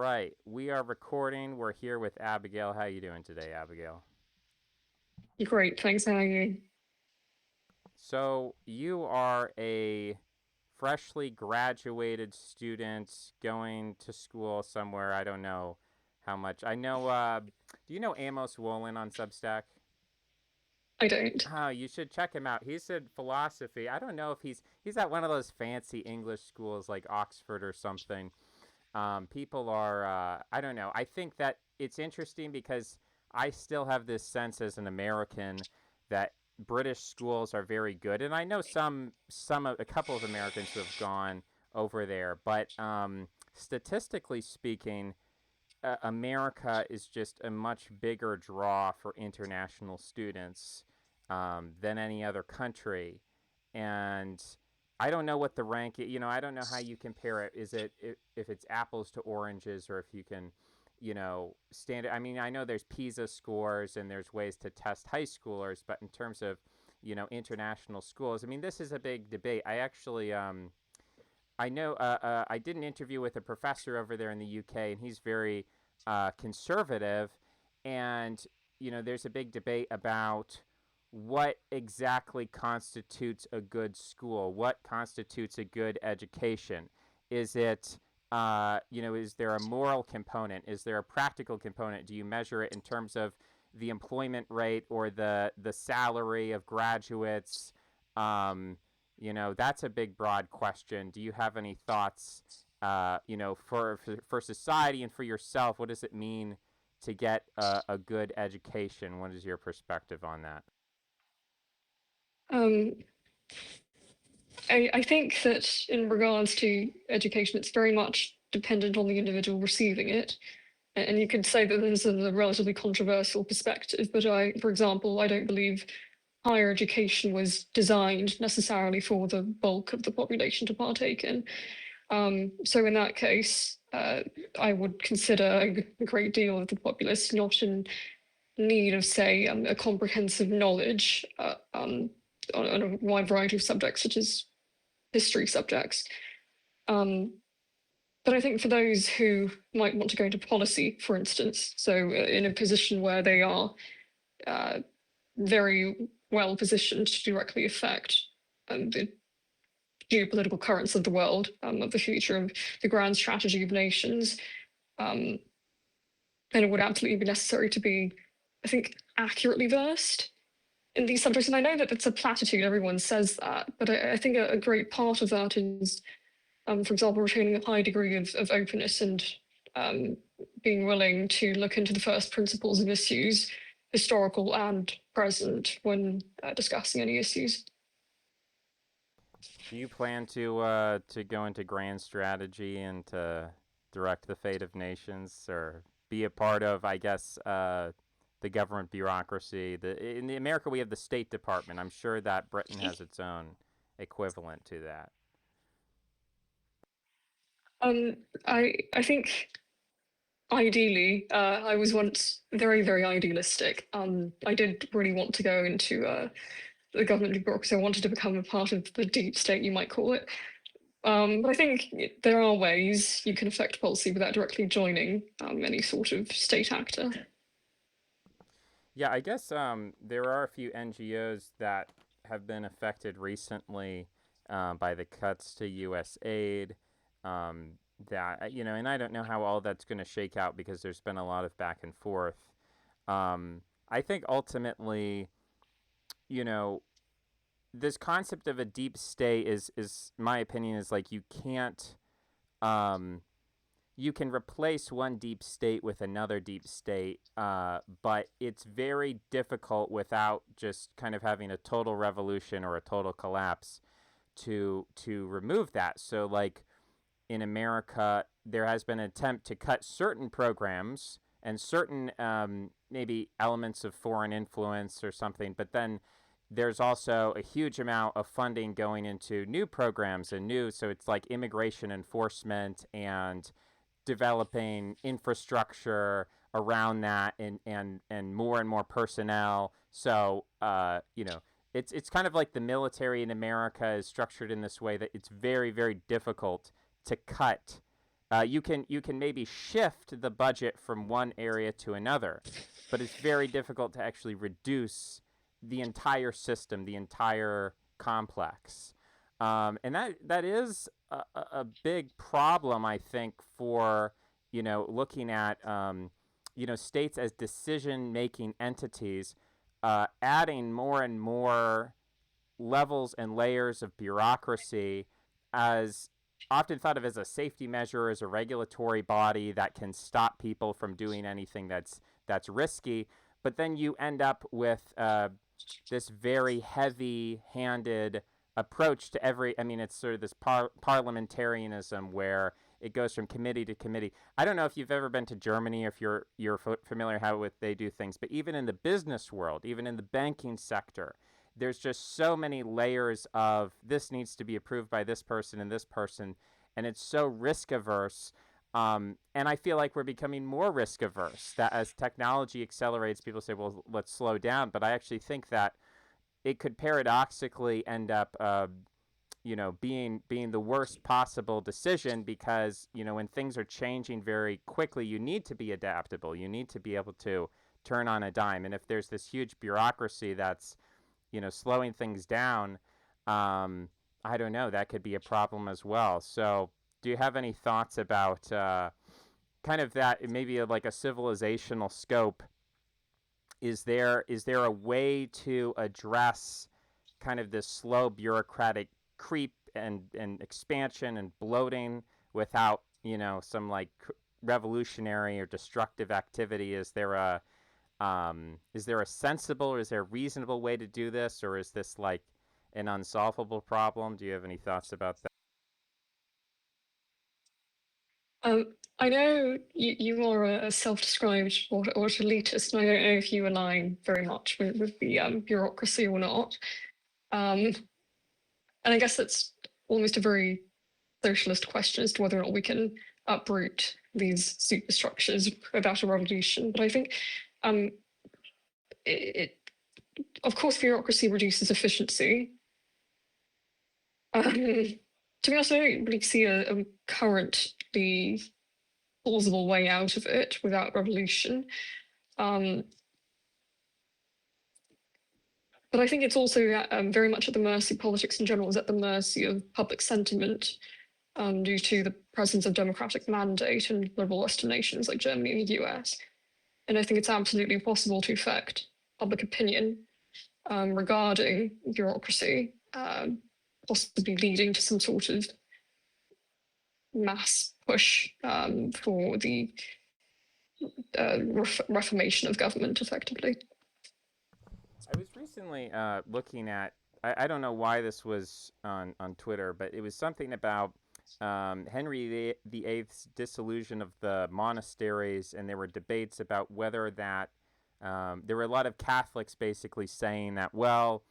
Right. We are recording. We're here with Abigail. How you doing today, Abigail? Great, thanks. How are you? So, you are a freshly graduated student going to school somewhere. I don't know how much. I know do you know Amos Wolin on Substack? I don't. Oh, you should check him out. He's in philosophy. I don't know if he's at one of those fancy English schools like Oxford or something. People are I don't know. I think that it's interesting because I still have this sense as an American that British schools are very good, and I know a couple of Americans who have gone over there, but statistically speaking, America is just a much bigger draw for international students than any other country, and I don't know what the rank. I don't know how you compare it. Is it if it's apples to oranges, or if you can, stand. I mean, I know there's PISA scores and there's ways to test high schoolers, but in terms of international schools, I mean, this is a big debate. I know I did an interview with a professor over there in the UK, and he's very conservative. And, there's a big debate about what exactly constitutes a good school, what constitutes a good education. Is it, is there a moral component? Is there a practical component? Do you measure it in terms of the employment rate or the salary of graduates? That's a big, broad question. Do you have any thoughts, for society and for yourself? What does it mean to get a good education? What is your perspective on that? Um, I think that in regards to education, it's very much dependent on the individual receiving it. And you could say that this is a relatively controversial perspective, but for example, I don't believe higher education was designed necessarily for the bulk of the population to partake in. So in that case, I would consider a great deal of the populace not in need of, say, a comprehensive knowledge on a wide variety of subjects, such as history subjects. Um, but I think for those who might want to go into policy, for instance, so in a position where they are uh, very well positioned to directly affect the geopolitical currents of the world, of the future of the grand strategy of nations, um, then it would absolutely be necessary to be, I think, accurately versed in these subjects. And I know that it's a platitude, everyone says that, but I think a great part of that is, for example, retaining a high degree of openness and um, being willing to look into the first principles of issues, historical and present, when discussing any issues. Do you plan to go into grand strategy and to direct the fate of nations, or be a part of, I guess, the government bureaucracy? In America, we have the State Department. I'm sure that Britain has its own equivalent to that. Um, I think ideally, I was once very, very idealistic. I did really want to go into the government bureaucracy. I wanted to become a part of the deep state, you might call it. But I think there are ways you can affect policy without directly joining any sort of state actor. Yeah, I guess there are a few NGOs that have been affected recently by the cuts to U.S. aid. And I don't know how all that's going to shake out because there's been a lot of back and forth. I think ultimately, you know, this concept of a deep state is my opinion is like um, you can replace one deep state with another deep state, but it's very difficult without just kind of having a total revolution or a total collapse to remove that. So, like in America, there has been an attempt to cut certain programs and certain maybe elements of foreign influence or something, but then there's also a huge amount of funding going into new programs and new, so it's like immigration enforcement and developing infrastructure around that, and more personnel. So it's kind of like the military in America is structured in this way that it's very, very difficult to cut You can maybe shift the budget from one area to another, but it's very difficult to actually reduce the entire system, the entire complex. And that is a big problem, I think, for looking at states as decision-making entities, adding more and more levels and layers of bureaucracy as often thought of as a safety measure, as a regulatory body that can stop people from doing anything that's risky. But then you end up with this very heavy-handed approach to every. I mean, it's sort of this parliamentarianism where it goes from committee to committee. I don't know if you've ever been to Germany, or if you're familiar how they do things, but even in the business world, even in the banking sector, there's just so many layers of this needs to be approved by this person and this person, and it's so risk averse. And I feel like we're becoming more risk averse. That as technology accelerates, people say, "Well, let's slow down." But I actually think that it could paradoxically end up, being the worst possible decision, because when things are changing very quickly, you need to be adaptable. You need to be able to turn on a dime. And if there's this huge bureaucracy that's slowing things down, I don't know, that could be a problem as well. So, do you have any thoughts about kind of that, maybe like a civilizational scope? Is there a way to address kind of this slow bureaucratic creep and expansion and bloating without some like revolutionary or destructive activity? Is there a sensible, or is there a reasonable way to do this, or is this like an unsolvable problem? Do you have any thoughts about that? I know you are a self-described or elitist, and I don't know if you align very much with the bureaucracy or not. Um, and I guess that's almost a very socialist question as to whether or not we can uproot these superstructures without a revolution. But I think um, it of course, bureaucracy reduces efficiency. To be honest, I don't really see a currently plausible way out of it without revolution. Um, but I think it's also very much at the mercy, politics in general is at the mercy of public sentiment, due to the presence of democratic mandate in liberal Western nations like Germany and the US. And I think it's absolutely possible to affect public opinion regarding bureaucracy, possibly leading to some sort of mass push for the reformation of government, effectively. I was recently looking at. I don't know why this was on Twitter, but it was something about Henry VIII's dissolution of the monasteries, and there were debates about whether that. There were a lot of Catholics basically saying that, well,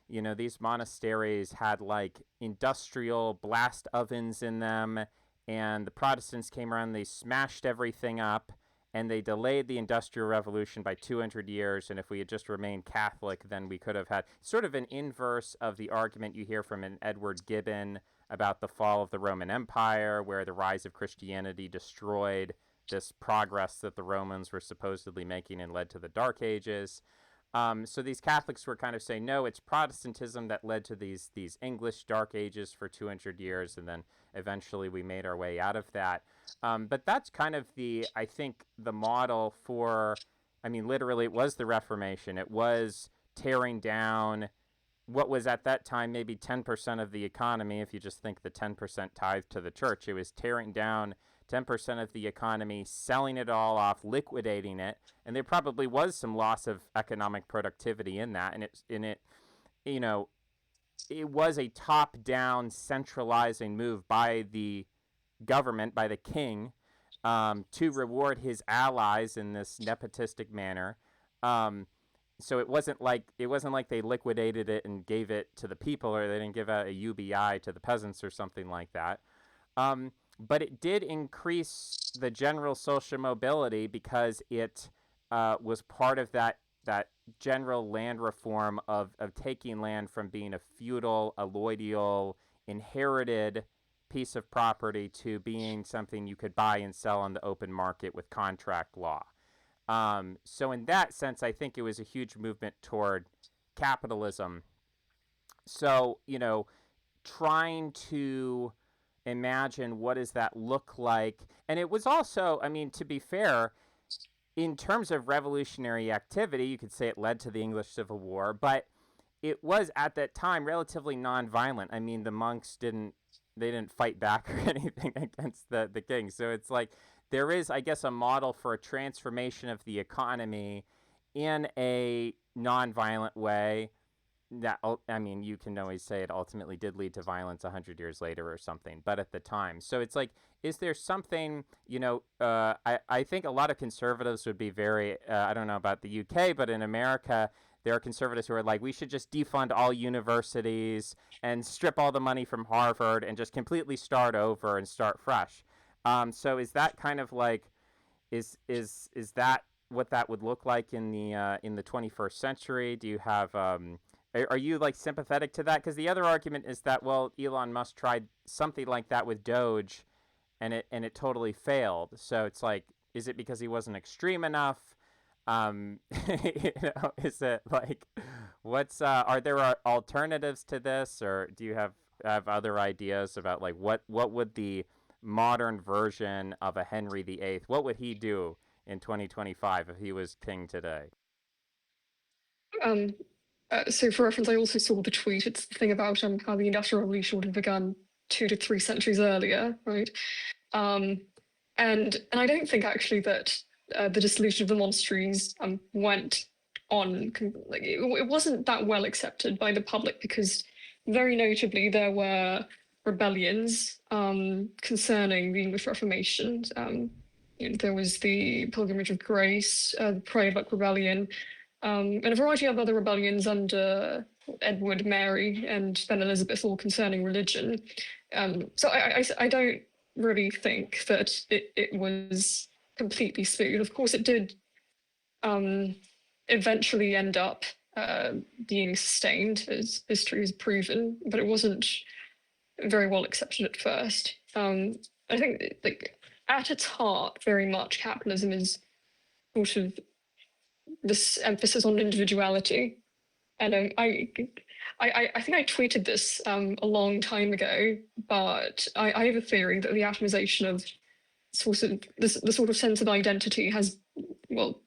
these monasteries had like industrial blast ovens in them, and the Protestants came around, they smashed everything up, and they delayed the Industrial Revolution by 200 years. And if we had just remained Catholic, then we could have had sort of an inverse of the argument you hear from an Edward Gibbon about the fall of the Roman Empire, where the rise of Christianity destroyed this progress that the Romans were supposedly making and led to the Dark Ages. So these Catholics were kind of saying, no, it's Protestantism that led to these English Dark Ages for 200 years, and then eventually we made our way out of that. But that's kind of I think, the model for, I mean, literally it was the Reformation. It was tearing down what was at that time maybe 10% of the economy, if you just think the 10% tithe to the church. It was tearing down 10% of the economy, selling it all off, liquidating it, and there probably was some loss of economic productivity in that. And you know, it was a top-down centralizing move by the government, by the king, to reward his allies in this nepotistic manner. So it wasn't like they liquidated it and gave it to the people, or they didn't give out a UBI to the peasants or something like that. But it did increase the general social mobility, because it was part of that general land reform of taking land from being a feudal, alloidial, inherited piece of property to being something you could buy and sell on the open market with contract law. So in that sense, I think it was a huge movement toward capitalism. So, trying to imagine what does that look like. And it was also, I mean, to be fair, in terms of revolutionary activity, you could say it led to the English Civil War, but it was at that time relatively nonviolent. I mean, the monks didn't fight back or anything against the king. So it's like there is, I guess, a model for a transformation of the economy in a nonviolent way. That, I mean, you can always say it ultimately did lead to violence 100 years later or something, but at the time. So it's like, is there something, I think a lot of conservatives would be very, I don't know about the UK, but in America, there are conservatives who are like, we should just defund all universities and strip all the money from Harvard and just completely start over and start fresh. So is that kind of like, is that what that would look like in the 21st century? Do you have are you like sympathetic to that? Because the other argument is that, well, Elon Musk tried something like that with Doge, and it totally failed. So it's like, is it because he wasn't extreme enough? Is it like, what's are there alternatives to this, or do you have other ideas about like what would the modern version of a Henry VIII, what would he do in 2025 if he was king today? Um, so for reference, I also saw the tweet. It's the thing about how the Industrial Revolution would have begun 2 to 3 centuries earlier, right? And I don't think actually that the dissolution of the monasteries went on. Like it wasn't that well accepted by the public because, very notably, there were rebellions concerning the English Reformation. There was the Pilgrimage of Grace, the Prayer Rebellion, and a variety of other rebellions under Edward, Mary, and then Elizabeth, all concerning religion. So I don't really think that it was completely smooth. Of course, it did eventually end up being sustained, as history has proven, but it wasn't very well accepted at first. I think, like, at its heart, very much capitalism is sort of this emphasis on individuality. And I think I tweeted this a long time ago, but I have a theory that the atomization of sort of the sort of sense of identity has, well,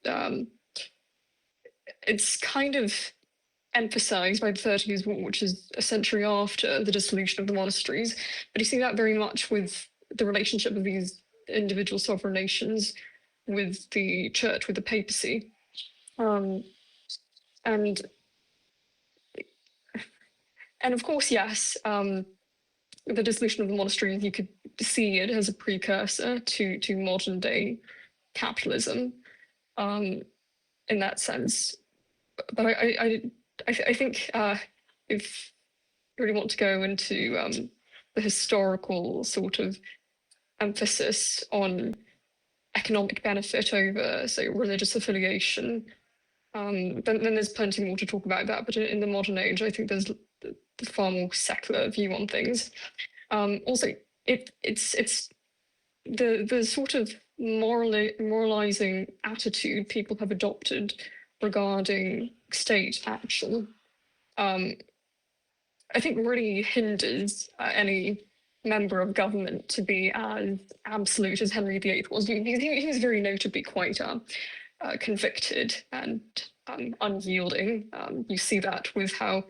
it's kind of emphasized by the 30 Years' War, which is a century after the dissolution of the monasteries. But you see that very much with the relationship of these individual sovereign nations with the church, with the papacy. And of course, yes, the dissolution of the monasteries, you could see it as a precursor to modern day capitalism, in that sense. But I think if you really want to go into the historical sort of emphasis on economic benefit over, say, religious affiliation, then there's plenty more to talk about that. But in the modern age, I think there's the far more secular view on things. Also, it's the sort of moralizing attitude people have adopted regarding state action. I think really hinders any member of government to be as absolute as Henry VIII was. He was very notably quite convicted and unyielding. You see that with how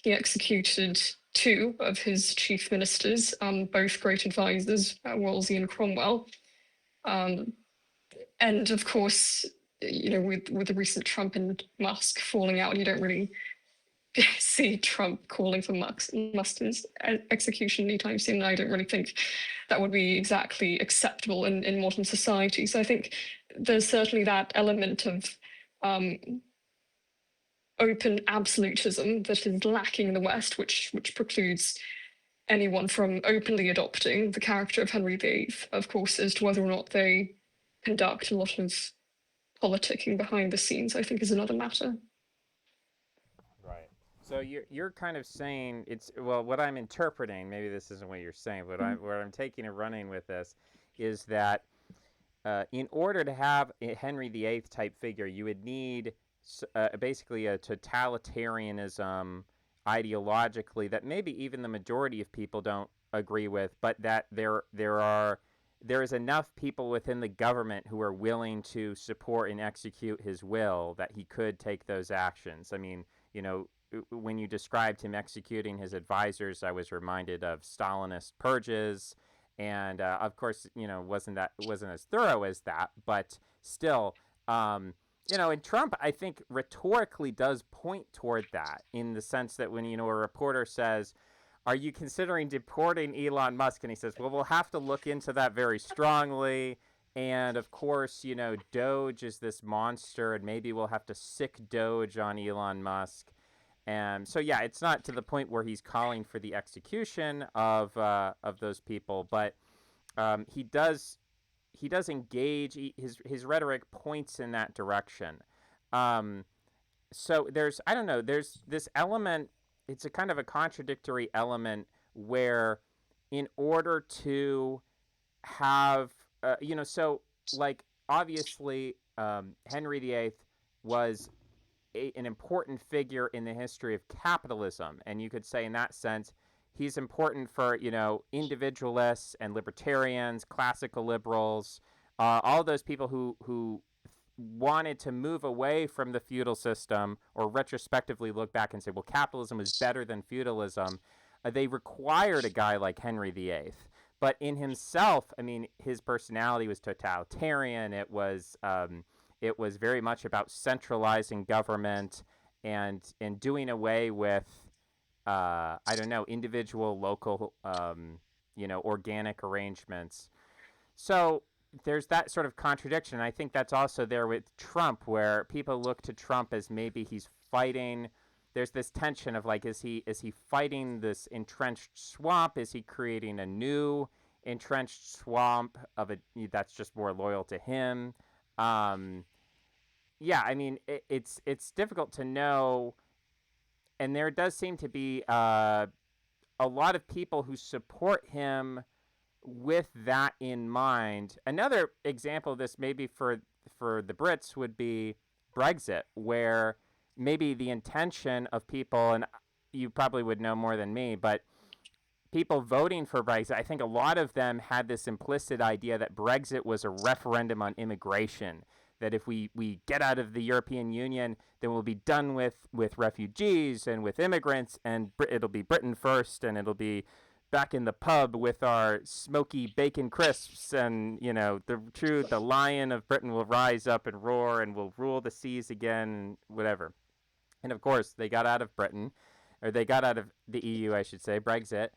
he executed two of his chief ministers, both great advisors, Wolsey and Cromwell. And of course, with the recent Trump and Musk falling out, you don't really see Trump calling for Musk's execution anytime soon. I don't really think that would be exactly acceptable in modern society. So I think there's certainly that element of open absolutism that is lacking in the West, which precludes anyone from openly adopting the character of Henry VIII. Of course, as to whether or not they conduct a lot of politicking behind the scenes, I think is another matter. Right. So you're kind of saying it's well. What I'm interpreting, maybe this isn't what you're saying, but Mhm. what I'm taking and running with this is that in order to have a Henry VIII type figure, you would need basically a totalitarianism ideologically that maybe even the majority of people don't agree with, but that there is enough people within the government who are willing to support and execute his will that he could take those actions. I mean, you know, when you described him executing his advisors, I was reminded of Stalinist purges, and of course, wasn't as thorough as that, but still, um, and Trump, I think, rhetorically does point toward that in the sense that when a reporter says, "Are you considering deporting Elon Musk?" and he says, "Well, we'll have to look into that very strongly." And of course, Doge is this monster, and maybe we'll have to sick Doge on Elon Musk. And so, yeah, it's not to the point where he's calling for the execution of those people, but he does engage. His rhetoric points in that direction. Um, so there's I don't know. There's this element. It's a kind of a contradictory element where, in order to have so like obviously Henry VIII was an important figure in the history of capitalism. And you could say, in that sense, he's important for, individualists and libertarians, classical liberals, all those people who wanted to move away from the feudal system or retrospectively look back and say, well, capitalism was better than feudalism. They required a guy like Henry VIII. But in himself, I mean, his personality was totalitarian. It was very much about centralizing government and doing away with I don't know, individual local organic arrangements. So there's that sort of contradiction. I think that's also there with Trump, where people look to Trump as maybe he's fighting. There's this tension of like, is he fighting this entrenched swamp? Is he creating a new entrenched swamp of a that's just more loyal to him? Um, yeah, I mean, it's difficult to know, and there does seem to be a lot of people who support him with that in mind. Another example of this, maybe for the Brits, would be Brexit, where maybe the intention of people, and you probably would know more than me, but people voting for Brexit, I think a lot of them had this implicit idea that Brexit was a referendum on immigration. That if we get out of the European Union, then we'll be done with refugees and with immigrants, and it'll be Britain first, and it'll be back in the pub with our smoky bacon crisps, and the lion of Britain will rise up and roar, and will rule the seas again, and whatever. And of course, they got out of Britain, or they got out of the EU, I should say, Brexit,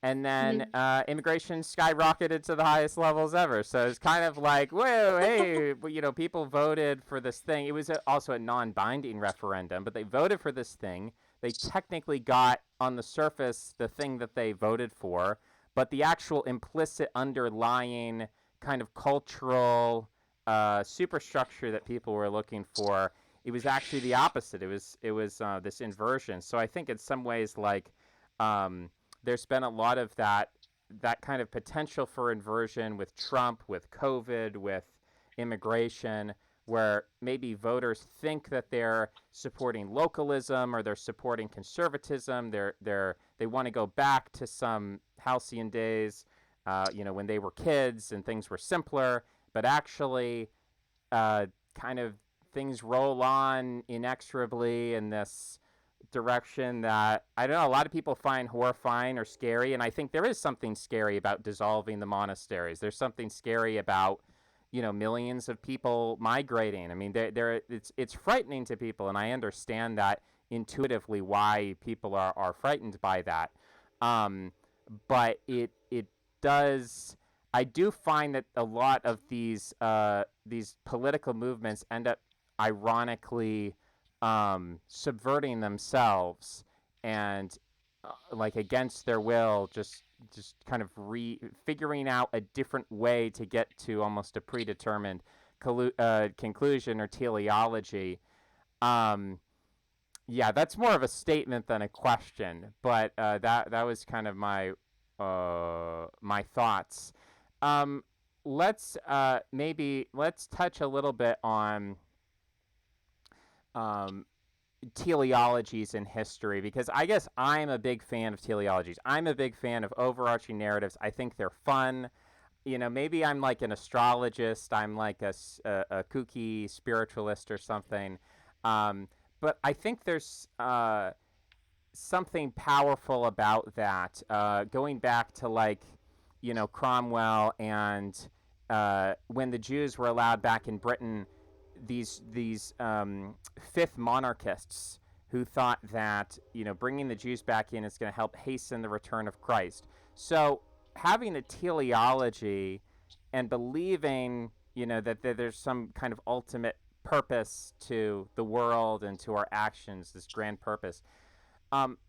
and then Mhm. immigration skyrocketed to the highest levels ever. So it's kind of like, whoa, hey, people voted for this thing. It was also a non-binding referendum, but they voted for this thing. They technically got, on the surface, the thing that they voted for, but the actual implicit underlying kind of cultural superstructure that people were looking for, it was actually the opposite. It was this inversion. So I think in some ways, like, um, there's been a lot of that kind of potential for inversion with Trump, with COVID, with immigration, where maybe voters think that they're supporting localism or they're supporting conservatism. They want to go back to some halcyon days, when they were kids and things were simpler. But actually, kind of things roll on inexorably in this direction that I don't know, a lot of people find horrifying or scary, and I think there is something scary about dissolving the monasteries. There's something scary about millions of people migrating. I mean, it's frightening to people, and I understand that intuitively why people are frightened by that. Um, but it does. I do find that a lot of these political movements end up ironically subverting themselves and like against their will, just kind of figuring out a different way to get to almost a predetermined conclusion or teleology. Um, Yeah, that's more of a statement than a question, but that was kind of my thoughts. Um, let's maybe let's touch a little bit on um, teleologies in history, because I guess I'm a big fan of teleologies. I'm a big fan of overarching narratives. I think they're fun. You know, maybe I'm like an astrologist. I'm like a kooky spiritualist or something. Um, but I think there's something powerful about that. Going back to like, you know, Cromwell and when the Jews were allowed back in Britain, these fifth monarchists who thought that, you know, bringing the Jews back in is going to help hasten the return of Christ. So having a teleology and believing, you know, that there's some kind of ultimate purpose to the world and to our actions, this grand purpose,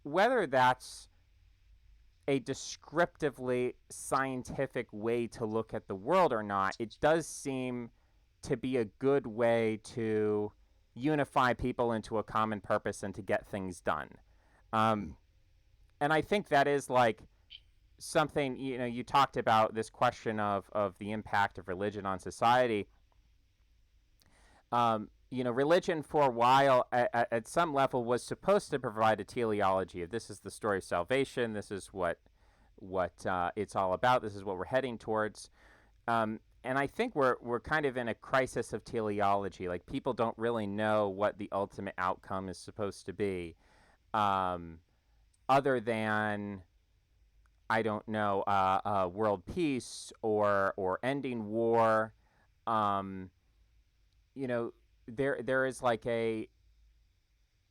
whether that's a descriptively scientific way to look at the world or not, it does seem to be a good way to unify people into a common purpose and to get things done. Um, and I think that is like something, you know, you talked about this question of the impact of religion on society. You know, religion for a while, at some level, was supposed to provide a teleology of this is the story of salvation. This is what it's all about. This is what we're heading towards. And I think we're kind of in a crisis of teleology. Like people don't really know what the ultimate outcome is supposed to be, um, other than I don't know, world peace or ending war. Um, you know, there is like a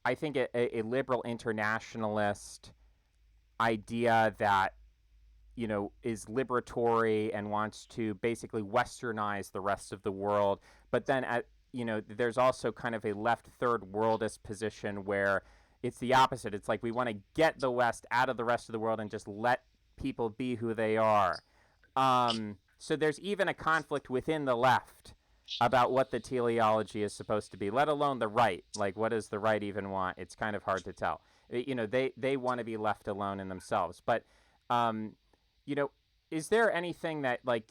I think a liberal internationalist idea that, you know, is liberatory and wants to basically westernize the rest of the world, but then at, you know, there's also kind of a left third worldist position where it's the opposite. It's like we want to get the West out of the rest of the world and just let people be who they are. So there's even a conflict within the left about what the teleology is supposed to be, let alone the right. Like, what does the right even want? It's kind of hard to tell. You know, they want to be left alone in themselves. But, um, you know, is there anything that, like,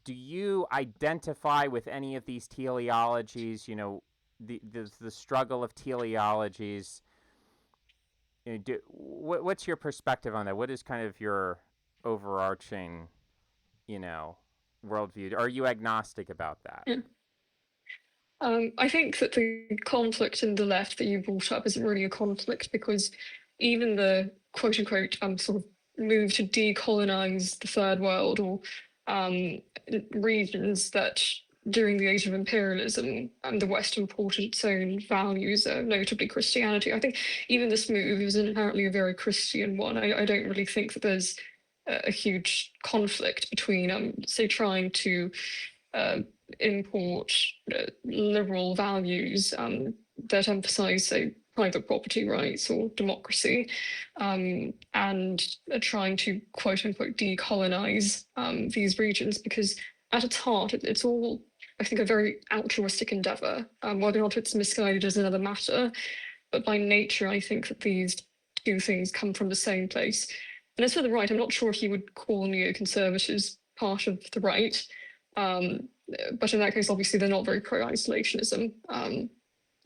do you identify with any of these teleologies? You know, the struggle of teleologies. You know, what's your perspective on that? What is kind of your overarching, you know, worldview? Are you agnostic about that? Yeah. I think that the conflict in the left that you brought up isn't really a conflict because even the quote unquote sort of move to decolonize the third world or um, regions that during the age of imperialism the West imported its own values, notably Christianity. I think even this move is inherently a very Christian one. I don't really think that there's a huge conflict between, say, trying to uh, import liberal values that emphasize, say, private property rights or democracy, and trying to quote unquote decolonize these regions because at its heart, it's all, I think, a very altruistic endeavor. Whether or not it's misguided is another matter, but by nature, I think that these two things come from the same place. And as for the right, I'm not sure if you would call neoconservatives part of the right. Um, but in that case, obviously, they're not very pro-isolationism.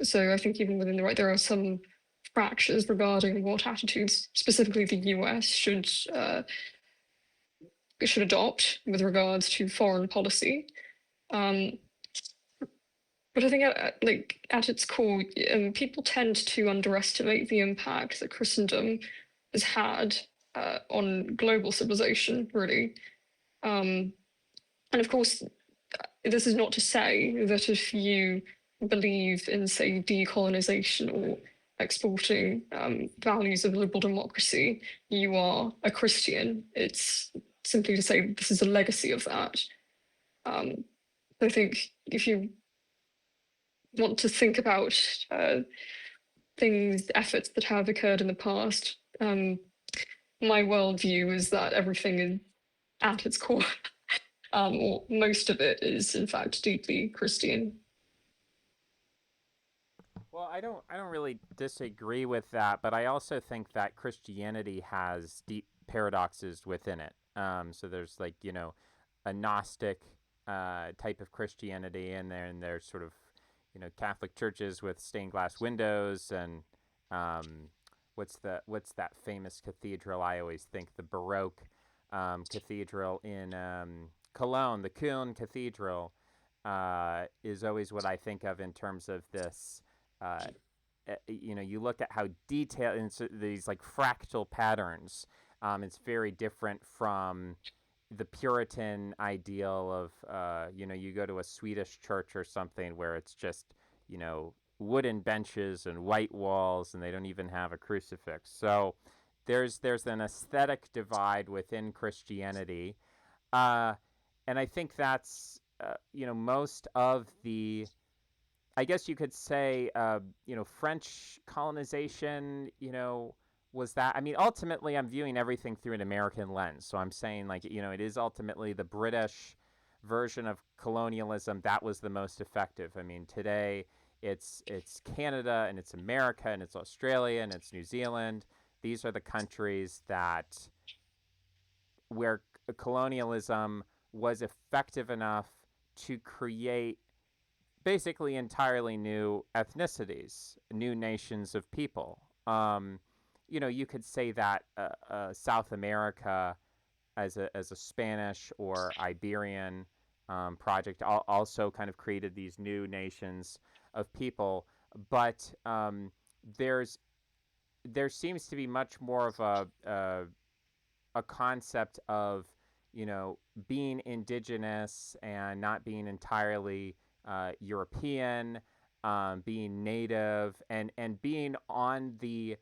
So I think even within the right, there are some fractures regarding what attitudes specifically the US should adopt with regards to foreign policy. Um, but I think at its core, people tend to underestimate the impact that Christendom has had on global civilization, really. And of course, this is not to say that if you believe in, say, decolonization or exporting values of liberal democracy, you are a Christian. It's simply to say this is a legacy of that. I think if you want to think about things, efforts that have occurred in the past, my worldview is that everything is at its core, or most of it is, in fact, deeply Christian. Well, I don't really disagree with that, but I also think that Christianity has deep paradoxes within it. So there's like a Gnostic type of Christianity, and then there's sort of Catholic churches with stained glass windows, and um, what's that famous cathedral? I always think the Baroque cathedral in Cologne, the Köln Cathedral, is always what I think of in terms of this. Uh, you look at how detailed and so these like fractal patterns. It's very different from the Puritan ideal of you go to a Swedish church or something where it's just wooden benches and white walls, and they don't even have a crucifix. So there's an aesthetic divide within Christianity, uh, and I think that's most of the, I guess you could say, French colonization, was that. I mean, ultimately, I'm viewing everything through an American lens. So I'm saying, like, it is ultimately the British version of colonialism that was the most effective. I mean, today it's Canada and it's America and it's Australia and it's New Zealand. These are the countries that where colonialism was effective enough to create basically entirely new ethnicities, new nations of people. You could say that South America, as a Spanish or Iberian project, also kind of created these new nations of people. But there's there seems to be much more of a concept of being indigenous and not being entirely European, being native, and being on the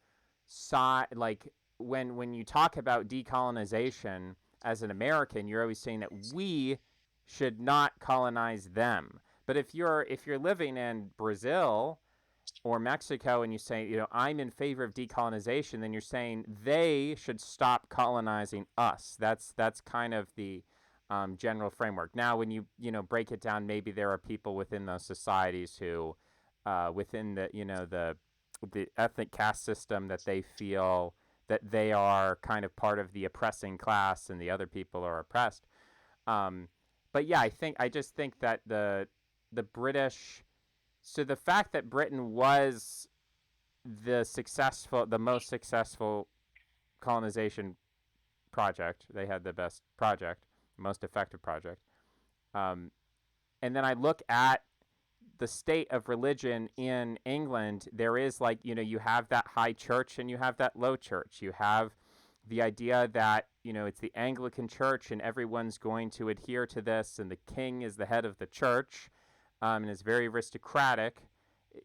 side. Like when you talk about decolonization as an American, you're always saying that we should not colonize them. But if you're living in Brazil or Mexico and you say, I'm in favor of decolonization, then you're saying they should stop colonizing us. That's kind of the general framework. Now, when break it down, maybe there are people within those societies who, within the ethnic caste system, that they feel that they are kind of part of the oppressing class and the other people are oppressed. Um, but yeah, I just think that the British, so the fact that Britain was the most successful colonization project, they had the best project, most effective project. Um, and then I look at the state of religion in England. There is, like, you have that high church and you have that low church. You have the idea that, it's the Anglican church and everyone's going to adhere to this, and the king is the head of the church, and is very aristocratic,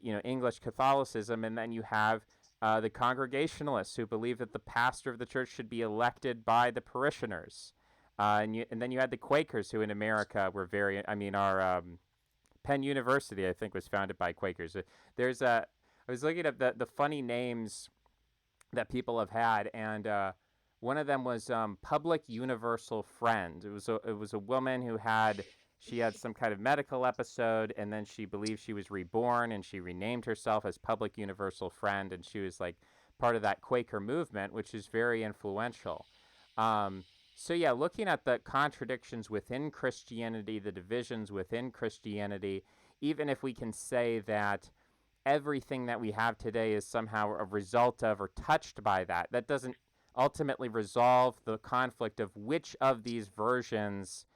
English Catholicism. And then you have the Congregationalists who believe that the pastor of the church should be elected by the parishioners. And then you had the Quakers, who in America were very, I mean, our Penn University, I think, was founded by Quakers. I was looking at the funny names that people have had, and one of them was Public Universal Friend. It was a woman who had some kind of medical episode, and then she believed she was reborn, and she renamed herself as Public Universal Friend, and she was like part of that Quaker movement, which is very influential. Um, so yeah, looking at the contradictions within Christianity, the divisions within Christianity, even if we can say that everything that we have today is somehow a result of or touched by that, that doesn't ultimately resolve the conflict of which of these versions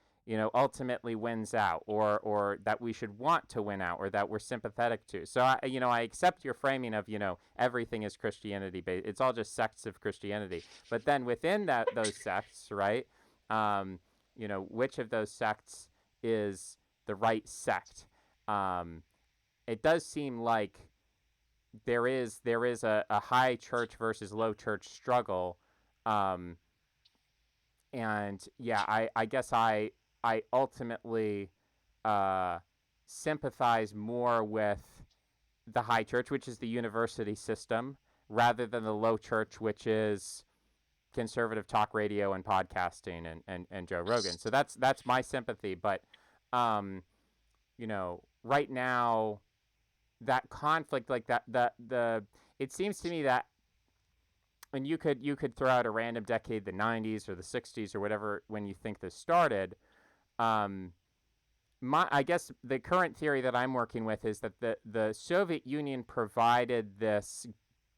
ultimately wins out, or that we should want to win out, or that we're sympathetic to. So I accept your framing of everything is Christianity based. It's all just sects of Christianity. But then within those sects, right? Which of those sects is the right sect? Um, it does seem like there is a high church versus low church struggle, um, and yeah, I guess I ultimately uh, sympathize more with the high church, which is the university system, rather than the low church, which is conservative talk radio and podcasting and Joe Rogan. So that's my sympathy. But right now, that conflict, like that, the it seems to me that, and you could throw out a random decade, the 90s or the 60s or whatever, when you think this started. Um, I guess the current theory that I'm working with is that the Soviet Union provided this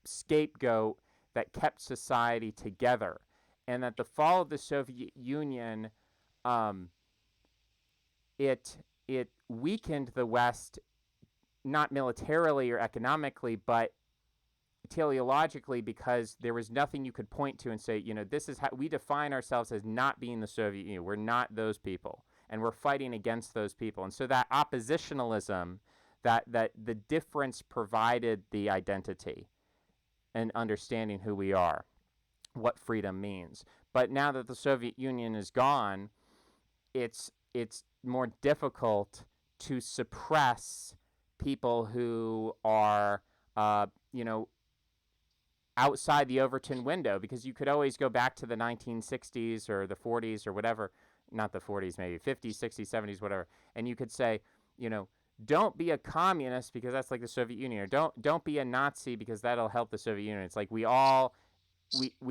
scapegoat that kept society together, and that the fall of the Soviet Union, um, it weakened the West, not militarily or economically, but teleologically, because there was nothing you could point to and say, this is how we define ourselves, as not being the Soviet Union. We're not those people, and we're fighting against those people. And so that oppositionalism, that the difference provided the identity and understanding who we are, what freedom means. But now that the Soviet Union is gone, it's more difficult to suppress people who are, you know, outside the Overton window, because you could always go back to the 1960s or the 40s or whatever, not the 40s, maybe 50s, 60s, 70s, whatever, and you could say, don't be a communist because that's like the Soviet Union, or don't be a Nazi because that'll help the Soviet Union. It's like we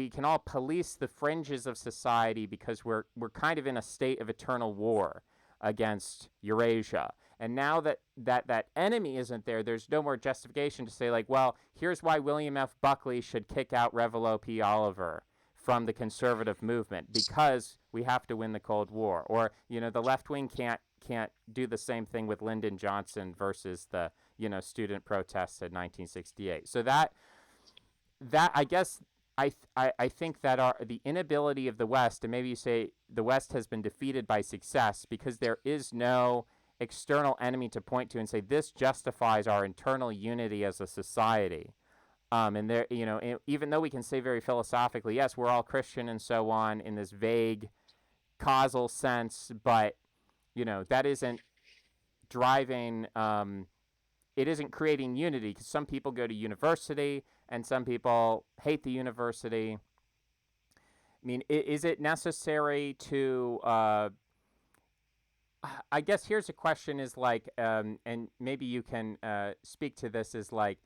can all police the fringes of society because we're kind of in a state of eternal war against Eurasia. And now that enemy isn't there, there's no more justification to say, like, well, here's why William F. Buckley should kick out Revelo P. Oliver from the conservative movement, because we have to win the Cold War. Or, the left wing can't do the same thing with Lyndon Johnson versus the, student protests in 1968. So that I guess I think that the inability of the West, and maybe you say the West has been defeated by success, because there is no external enemy to point to and say this justifies our internal unity as a society. And there, even though we can say very philosophically, yes, we're all Christian and so on in this vague causal sense, but that isn't driving. It isn't creating unity, because some people go to university and some people hate the university. I mean, is it necessary to? I guess here's a question: is like, and maybe you can speak to this. Is like,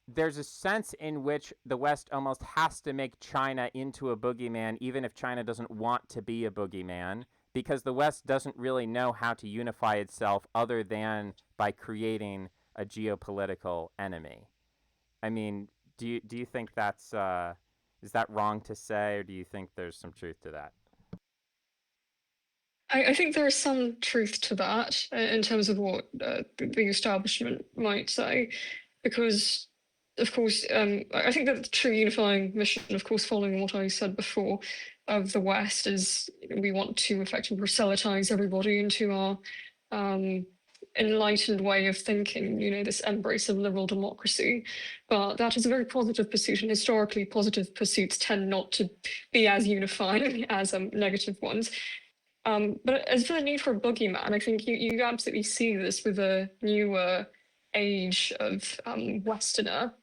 there's a sense in which the West almost has to make China into a boogeyman, even if China doesn't want to be a boogeyman, because the West doesn't really know how to unify itself other than by creating a geopolitical enemy. I mean, do you think that's is that wrong to say, or do you think there's some truth to that? I think there is some truth to that in terms of what the establishment might say, because, of course, I think that the true unifying mission, of course, following what I said before, of the West, is we want to effectively proselytize everybody into our enlightened way of thinking, this embrace of liberal democracy. But that is a very positive pursuit, and historically, positive pursuits tend not to be as unifying as negative ones. But as for the need for a boogeyman, I think you absolutely see this with a newer age of Westerner,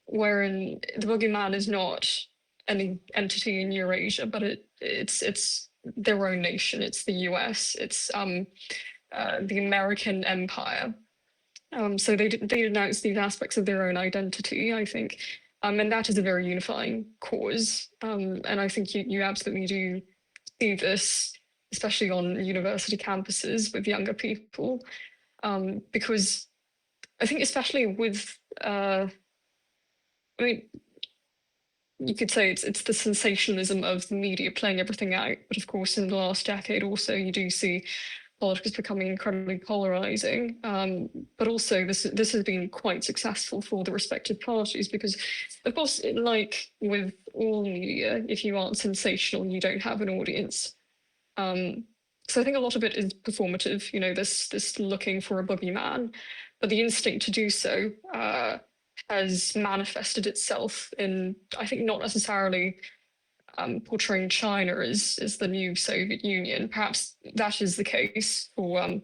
wherein the boogeyman is not any entity in Eurasia, but it's their own nation. It's the US. It's the American empire. So they denounce these aspects of their own identity, I think, and that is a very unifying cause. And I think you absolutely do see this, especially on university campuses with younger people, because I think especially with, I mean, you could say it's the sensationalism of the media playing everything out, but of course in the last decade also you do see politics becoming incredibly polarizing. But also this has been quite successful for the respective parties, because of course, like with all media, if you aren't sensational, you don't have an audience. So I think a lot of it is performative, this looking for a boogeyman, but the instinct to do so has manifested itself in, I think, not necessarily portraying China as the new Soviet Union. Perhaps that is the case for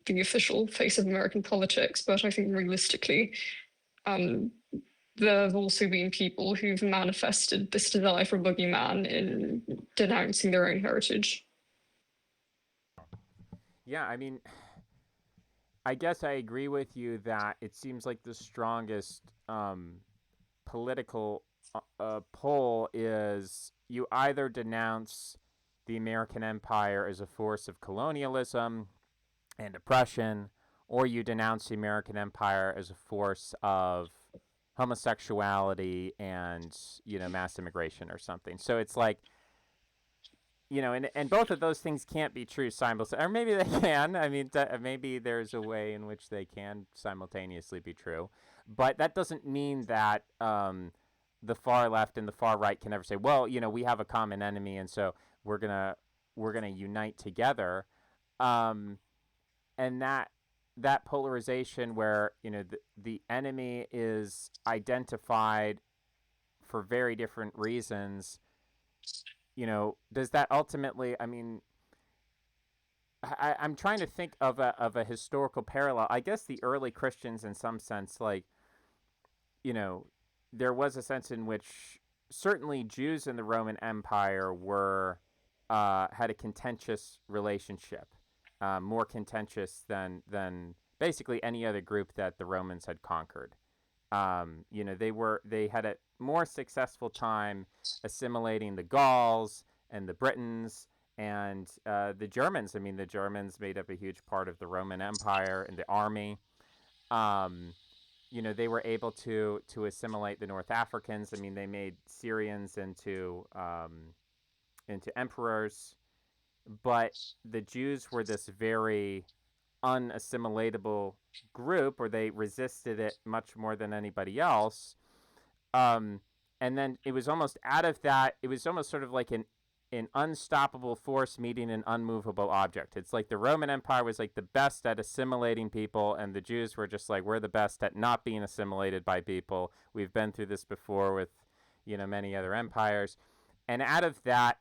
the official face of American politics, but I think realistically, there have also been people who've manifested this desire for a boogeyman in denouncing their own heritage. Yeah, I mean, I guess I agree with you that it seems like the strongest political pull is you either denounce the American empire as a force of colonialism and oppression, or you denounce the American empire as a force of homosexuality and mass immigration or something. So it's like and both of those things can't be true simultaneously, or maybe they can. I mean, maybe there's a way in which they can simultaneously be true, but that doesn't mean that the far left and the far right can ever say, well, we have a common enemy, and so we're gonna we're gonna unite together, um, and that polarization where the enemy is identified for very different reasons. Does that ultimately? I mean, I'm trying to think of a historical parallel. I guess the early Christians, in some sense, like you know, there was a sense in which certainly Jews in the Roman Empire were had a contentious relationship, more contentious than basically any other group that the Romans had conquered. They had a more successful time assimilating the Gauls and the Britons and the Germans. I mean, the Germans made up a huge part of the Roman Empire and the army. Um, they were able to assimilate the North Africans. I mean, they made Syrians into emperors, but the Jews were this very unassimilatable group, or they resisted it much more than anybody else. Um, and then it was almost out of that. It was almost sort of like an unstoppable force meeting an unmovable object. It's like the Roman Empire was like the best at assimilating people, and the Jews were just like, we're the best at not being assimilated by people. We've been through this before with, many other empires. And out of that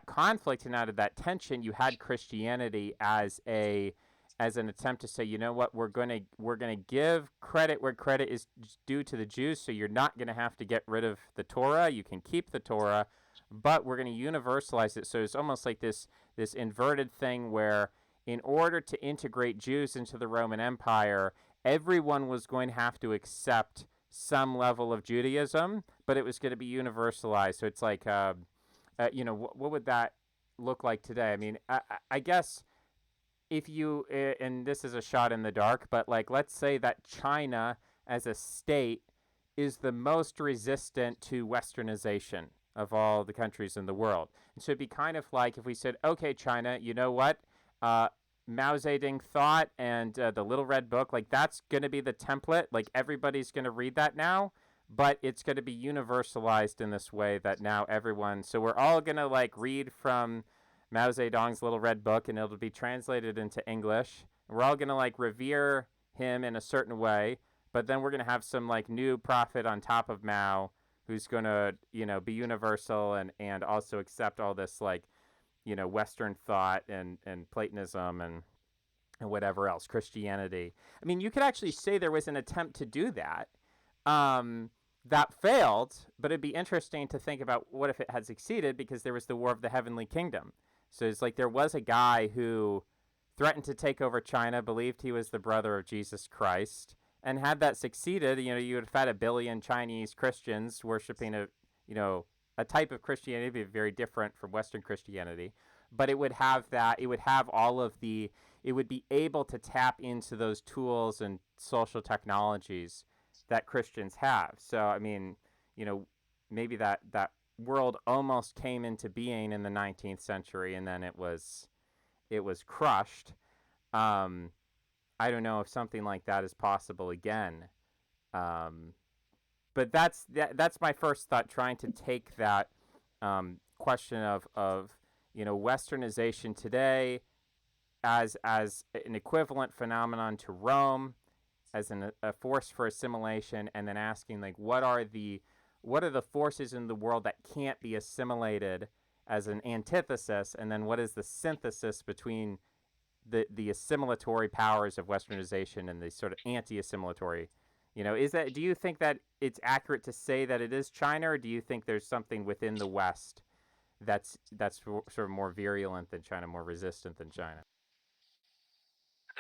conflict and out of that tension, you had Christianity as an attempt to say, you know what, we're gonna give credit where credit is due to the Jews. So you're not gonna have to get rid of the Torah. You can keep the Torah, but we're going to universalize it. So it's almost like this inverted thing where, in order to integrate Jews into the Roman Empire, everyone was going to have to accept some level of Judaism, but it was going to be universalized. So it's like, what would that look like today? I mean, I guess if you, and this is a shot in the dark, but like, let's say that China as a state is the most resistant to westernization of all the countries in the world. And so it'd be kind of like if we said, okay, China, you know what? Uh, Mao Zedong thought and the Little Red Book, like that's going to be the template. Like everybody's going to read that now, but it's going to be universalized in this way that now everyone, so we're all going to like read from Mao Zedong's Little Red Book, and it'll be translated into English. We're all going to like revere him in a certain way, but then we're going to have some like new prophet on top of Mao who's going to, be universal and also accept all this like, Western thought and Platonism and whatever else, Christianity. I mean, you could actually say there was an attempt to do that. That failed, but it'd be interesting to think about what if it had succeeded, because there was the War of the Heavenly Kingdom. So it's like there was a guy who threatened to take over China, believed he was the brother of Jesus Christ, and had that succeeded, you would have had 1 billion Chinese Christians worshiping a type of Christianity very different from Western Christianity. But it would have that. It would have all of the. It would be able to tap into those tools and social technologies that Christians have. So I mean, maybe that world almost came into being in the 19th century, and then it was crushed. Um, I don't know if something like that is possible again. Um, but that's my first thought, trying to take that question of westernization today as an equivalent phenomenon to Rome, as a force for assimilation, and then asking like what are the forces in the world that can't be assimilated as an antithesis, and then what is the synthesis between the assimilatory powers of westernization and the sort of anti-assimilatory. Is that, do you think that it's accurate to say that it is China, or do you think there's something within the West that's sort of more virulent than China, more resistant than China?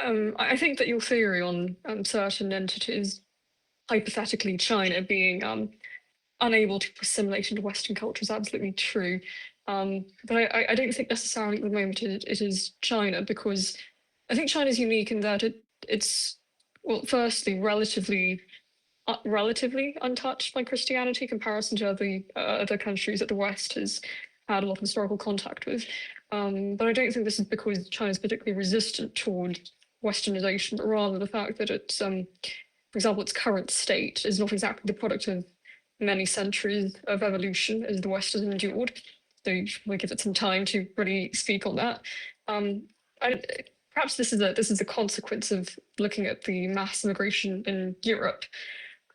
I think that your theory on certain entities, hypothetically China, being unable to assimilate into Western culture is absolutely true. But I don't think necessarily at the moment it is China, because I think China is unique in that it's, well, firstly, relatively untouched by Christianity in comparison to other countries that the West has had a lot of historical contact with. But I don't think this is because China is particularly resistant toward Westernization, but rather the fact that it's, for example, its current state is not exactly the product of many centuries of evolution as the West has endured. So we give it some time to really speak on that. I, Perhaps this is a consequence of looking at the mass immigration in Europe.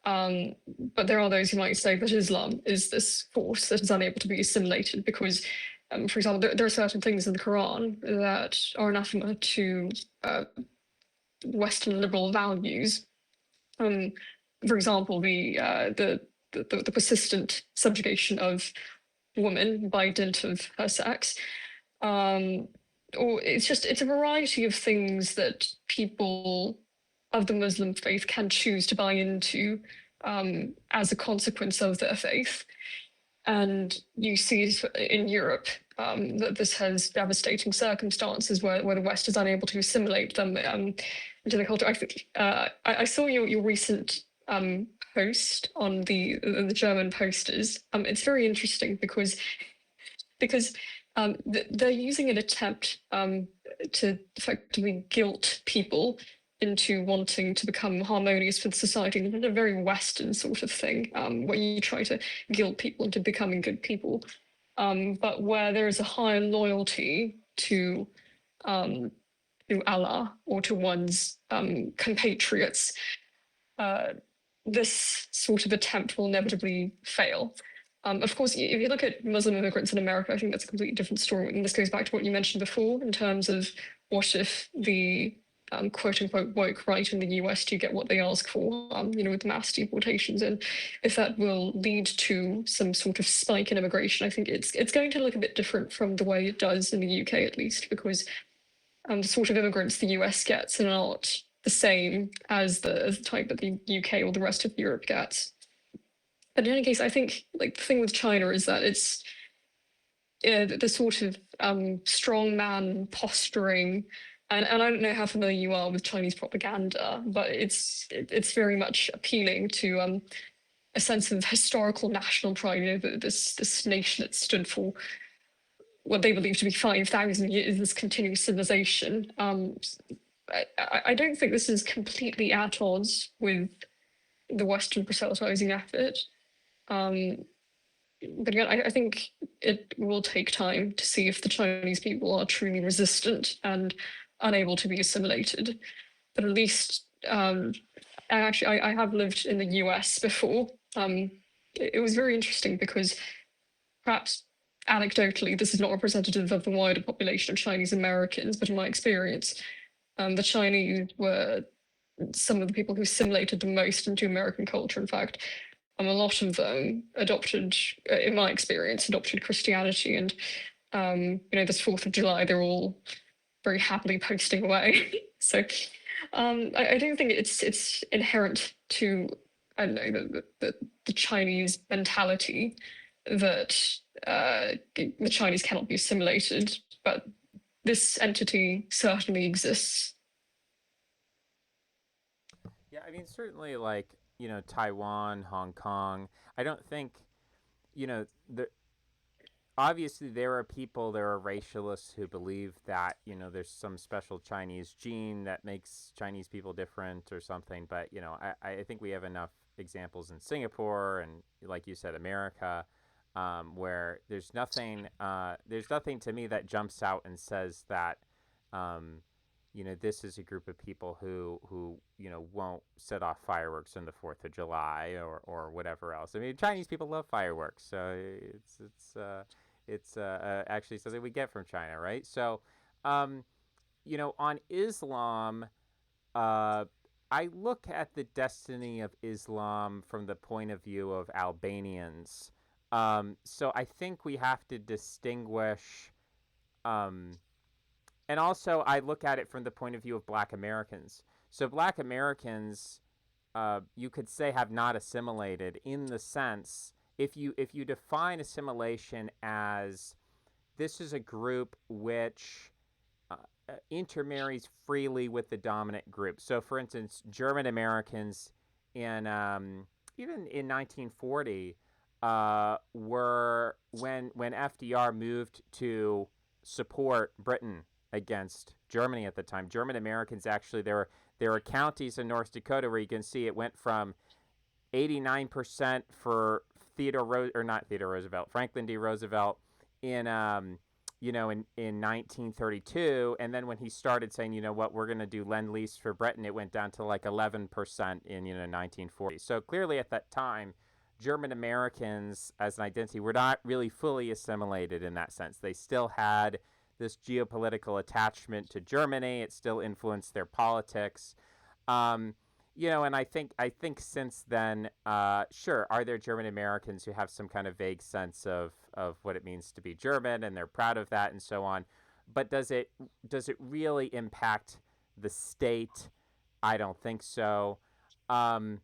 But there are those who might say that Islam is this force that is unable to be assimilated because, for example, there are certain things in the Quran that are anathema to Western liberal values. For example, the persistent subjugation of women by dint of her sex. Or it's a variety of things that people of the Muslim faith can choose to buy into as a consequence of their faith. And you see it in Europe that this has devastating circumstances where the West is unable to assimilate them into the culture. I saw your recent post on the German posters. It's very interesting because they're using an attempt to effectively guilt people into wanting to become harmonious with society in a very Western sort of thing, where you try to guilt people into becoming good people, but where there is a higher loyalty to Allah or to one's compatriots. This sort of attempt will inevitably fail. Of course, if you look at Muslim immigrants in America, I think that's a completely different story. And this goes back to what you mentioned before in terms of what if the quote unquote woke right in the US do get what they ask for, with mass deportations, and if that will lead to some sort of spike in immigration. I think it's going to look a bit different from the way it does in the UK, at least, because the sort of immigrants the US gets are not the same as the type that the UK or the rest of Europe gets. But in any case, I think like the thing with China is that it's the sort of strongman posturing, and I don't know how familiar you are with Chinese propaganda, but it's very much appealing to a sense of historical national pride. This nation that stood for what they believe to be 5,000 years, this continuous civilization. I don't think this is completely at odds with the Western proselytizing effort. But again, I think it will take time to see if the Chinese people are truly resistant and unable to be assimilated. But at least, I have lived in the US before. It was very interesting because perhaps anecdotally, this is not representative of the wider population of Chinese Americans, but in my experience, the Chinese were some of the people who assimilated the most into American culture. In fact, a lot of them adopted, in my experience, adopted Christianity. And, this 4th of July, they're all very happily posting away. So I don't think it's inherent to, I don't know, the Chinese mentality that the Chinese cannot be assimilated, but this entity certainly exists. Yeah, I mean, certainly, like, Taiwan, Hong Kong. I don't think, the obviously there are people, there are racialists who believe that there's some special Chinese gene that makes Chinese people different or something. But I think we have enough examples in Singapore and, like you said, America, where there's nothing to me that jumps out and says that this is a group of people who won't set off fireworks on the 4th of July or whatever else. I mean, Chinese people love fireworks, so it's actually something we get from China, right? So, on Islam, uh, I look at the destiny of Islam from the point of view of Albanians. So I think we have to distinguish. Um, and also I look at it from the point of view of Black Americans. So Black Americans, you could say, have not assimilated in the sense, if you define assimilation as this is a group which uh, intermarries freely with the dominant group. So, for instance, German Americans in even in 1940 were when FDR moved to support Britain against Germany at the time. German Americans actually there are counties in North Dakota where you can see it went from 89% for Franklin D. Roosevelt in in 1932, and then when he started saying, you know what, we're going to do lend lease for Britain, it went down to like 11% in 1940. So clearly at that time, German Americans as an identity were not really fully assimilated in that sense. They still had this geopolitical attachment to Germany. It still influenced their politics. Um, and I think since then, sure, are there German Americans who have some kind of vague sense of what it means to be German, and they're proud of that, and so on. But does it really impact the state? I don't think so. Um,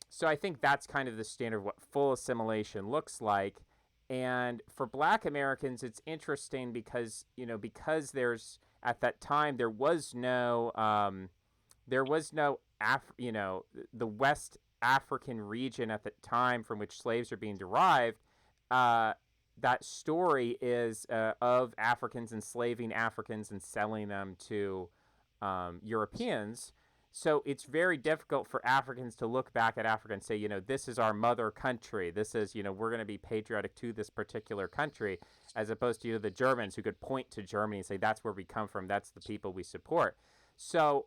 so I think that's kind of the standard of what full assimilation looks like. And for Black Americans, it's interesting because there's at that time there was no the West African region at the time from which slaves are being derived. Uh, that story is of Africans enslaving Africans and selling them to Europeans. So it's very difficult for Africans to look back at Africa and say, this is our mother country. This is, we're going to be patriotic to this particular country, as opposed to the Germans who could point to Germany and say, that's where we come from. That's the people we support. So,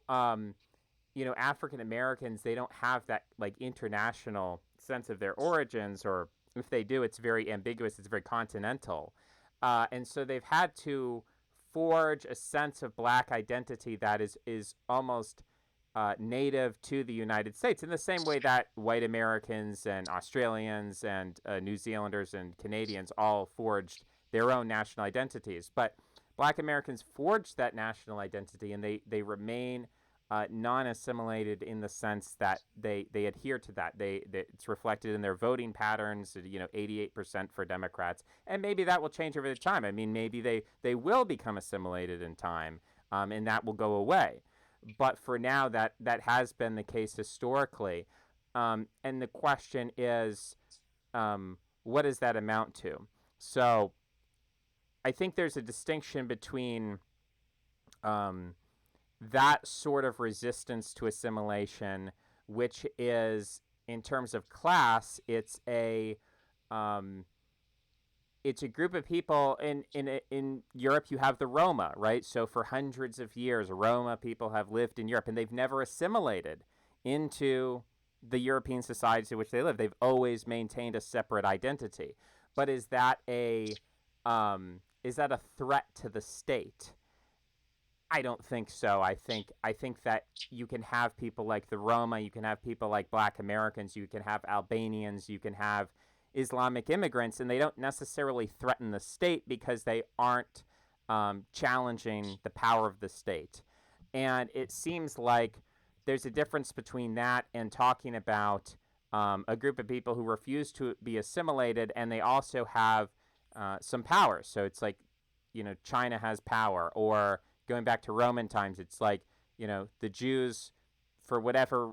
African Americans, they don't have that like international sense of their origins, or if they do, it's very ambiguous. It's very continental, and so they've had to forge a sense of Black identity that is almost native to the United States, in the same way that white Americans and Australians and New Zealanders and Canadians all forged their own national identities. But Black Americans forged that national identity, and they remain non-assimilated in the sense that they adhere to that. It's reflected in their voting patterns. 88% for Democrats, and maybe that will change over the time. I mean, maybe they will become assimilated in time, and that will go away. But for now, that has been the case historically, and the question is, what does that amount to? So, I think there's a distinction between that sort of resistance to assimilation, which is, in terms of class, it's a group of people in Europe. You have the Roma, right? So for hundreds of years, Roma people have lived in Europe, and they've never assimilated into the European societies in which they live. They've always maintained a separate identity. But is that a threat to the state? I don't think so. I think that you can have people like the Roma, you can have people like Black Americans, you can have Albanians, you can have Islamic immigrants, and they don't necessarily threaten the state because they aren't challenging the power of the state. And it seems like there's a difference between that and talking about a group of people who refuse to be assimilated, and they also have some power. So it's like, China has power, or going back to Roman times, it's like, the Jews, for whatever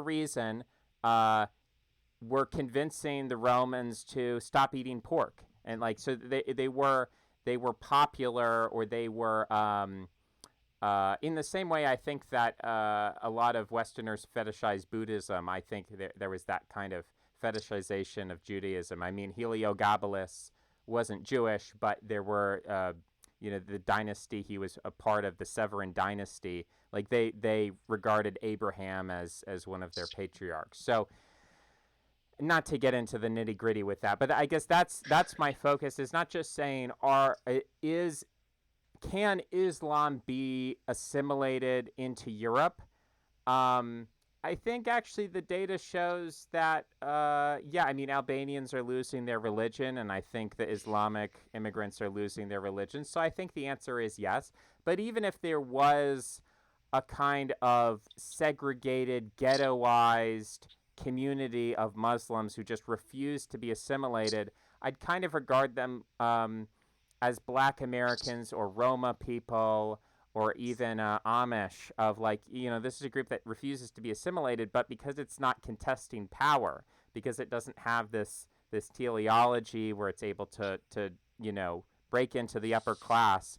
reason, were convincing the Romans to stop eating pork, and like, so they were popular, or they were in the same way I think that a lot of Westerners fetishize Buddhism. I think there was that kind of fetishization of Judaism. I mean, Heliogabalus wasn't Jewish, but there were the dynasty he was a part of, the Severan dynasty, like they regarded Abraham as one of their patriarchs. So, not to get into the nitty gritty with that, but I guess that's my focus, is not just saying can Islam be assimilated into Europe? I think actually the data shows that, yeah, I mean, Albanians are losing their religion, and I think the Islamic immigrants are losing their religion. So I think the answer is yes. But even if there was a kind of segregated, ghettoized community of Muslims who just refused to be assimilated, I'd kind of regard them as Black Americans or Roma people or even Amish, of like, this is a group that refuses to be assimilated, but because it's not contesting power, because it doesn't have this teleology where it's able to break into the upper class.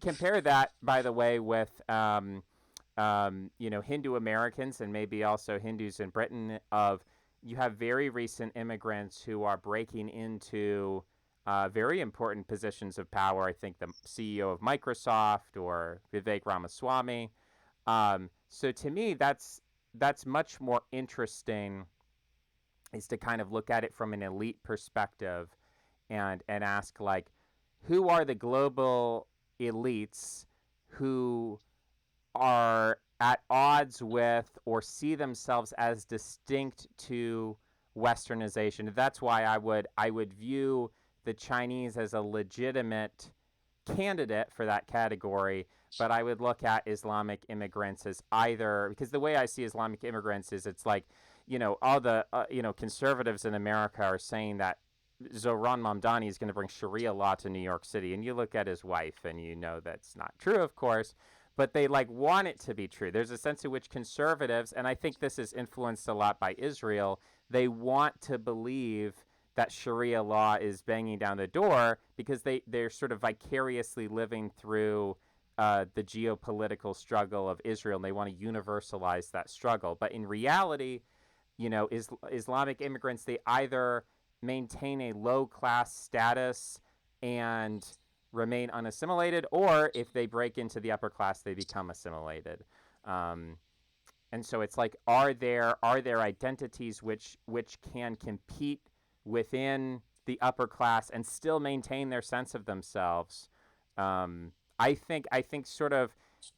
Compare that, by the way, with Hindu Americans and maybe also Hindus in Britain. Of You have very recent immigrants who are breaking into very important positions of power. I think the CEO of Microsoft or Vivek Ramaswamy. So to me, that's much more interesting, is to kind of look at it from an elite perspective and ask, like, who are the global elites who are at odds with or see themselves as distinct to westernization. That's why I would view the Chinese as a legitimate candidate for that category, but I would look at Islamic immigrants as either, because the way I see Islamic immigrants is, it's like, all the conservatives in America are saying that Zohran Mamdani is going to bring Sharia law to New York City, and you look at his wife and that's not true, of course, but they like want it to be true. There's a sense in which conservatives, and I think this is influenced a lot by Israel, they want to believe that Sharia law is banging down the door because they're sort of vicariously living through the geopolitical struggle of Israel, and they want to universalize that struggle. But in reality, Islamic immigrants, they either maintain a low class status and remain unassimilated, or if they break into the upper class, they become assimilated. Um, and so it's like, are there identities which can compete within the upper class and still maintain their sense of themselves? I think sort of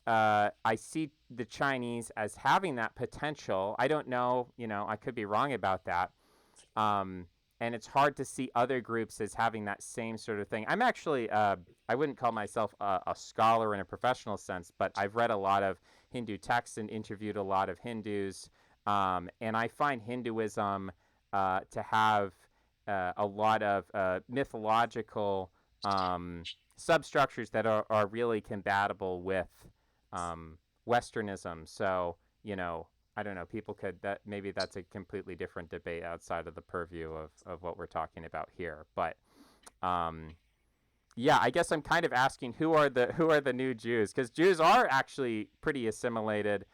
I see the Chinese as having that potential. I don't know, I could be wrong about that. Um, and it's hard to see other groups as having that same sort of thing. I'm actually, I wouldn't call myself a scholar in a professional sense, but I've read a lot of Hindu texts and interviewed a lot of Hindus. And I find Hinduism to have a lot of mythological substructures that are really compatible with Westernism. So, I don't know. People could that maybe that's a completely different debate outside of the purview of what we're talking about here. But um, yeah, I guess I'm kind of asking, who are the new Jews, because Jews are actually pretty assimilated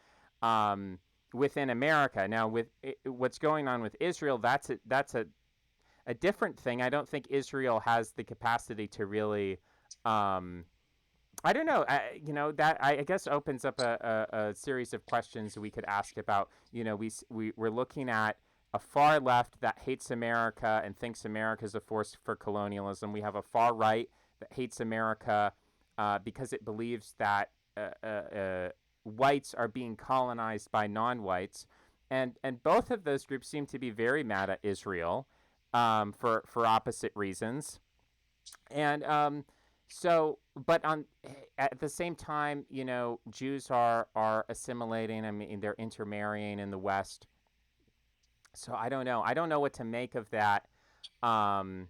within America. Now, with what's going on with Israel, that's a different thing. I don't think Israel has the capacity to really. I don't know. That I guess opens up a series of questions we could ask about. We're looking at a far left that hates America and thinks America is a force for colonialism. We have a far right that hates America because it believes that whites are being colonized by non-whites, and both of those groups seem to be very mad at Israel for opposite reasons. And but at the same time, Jews are assimilating. I mean, they're intermarrying in the West. So I don't know. I don't know what to make of that. Um,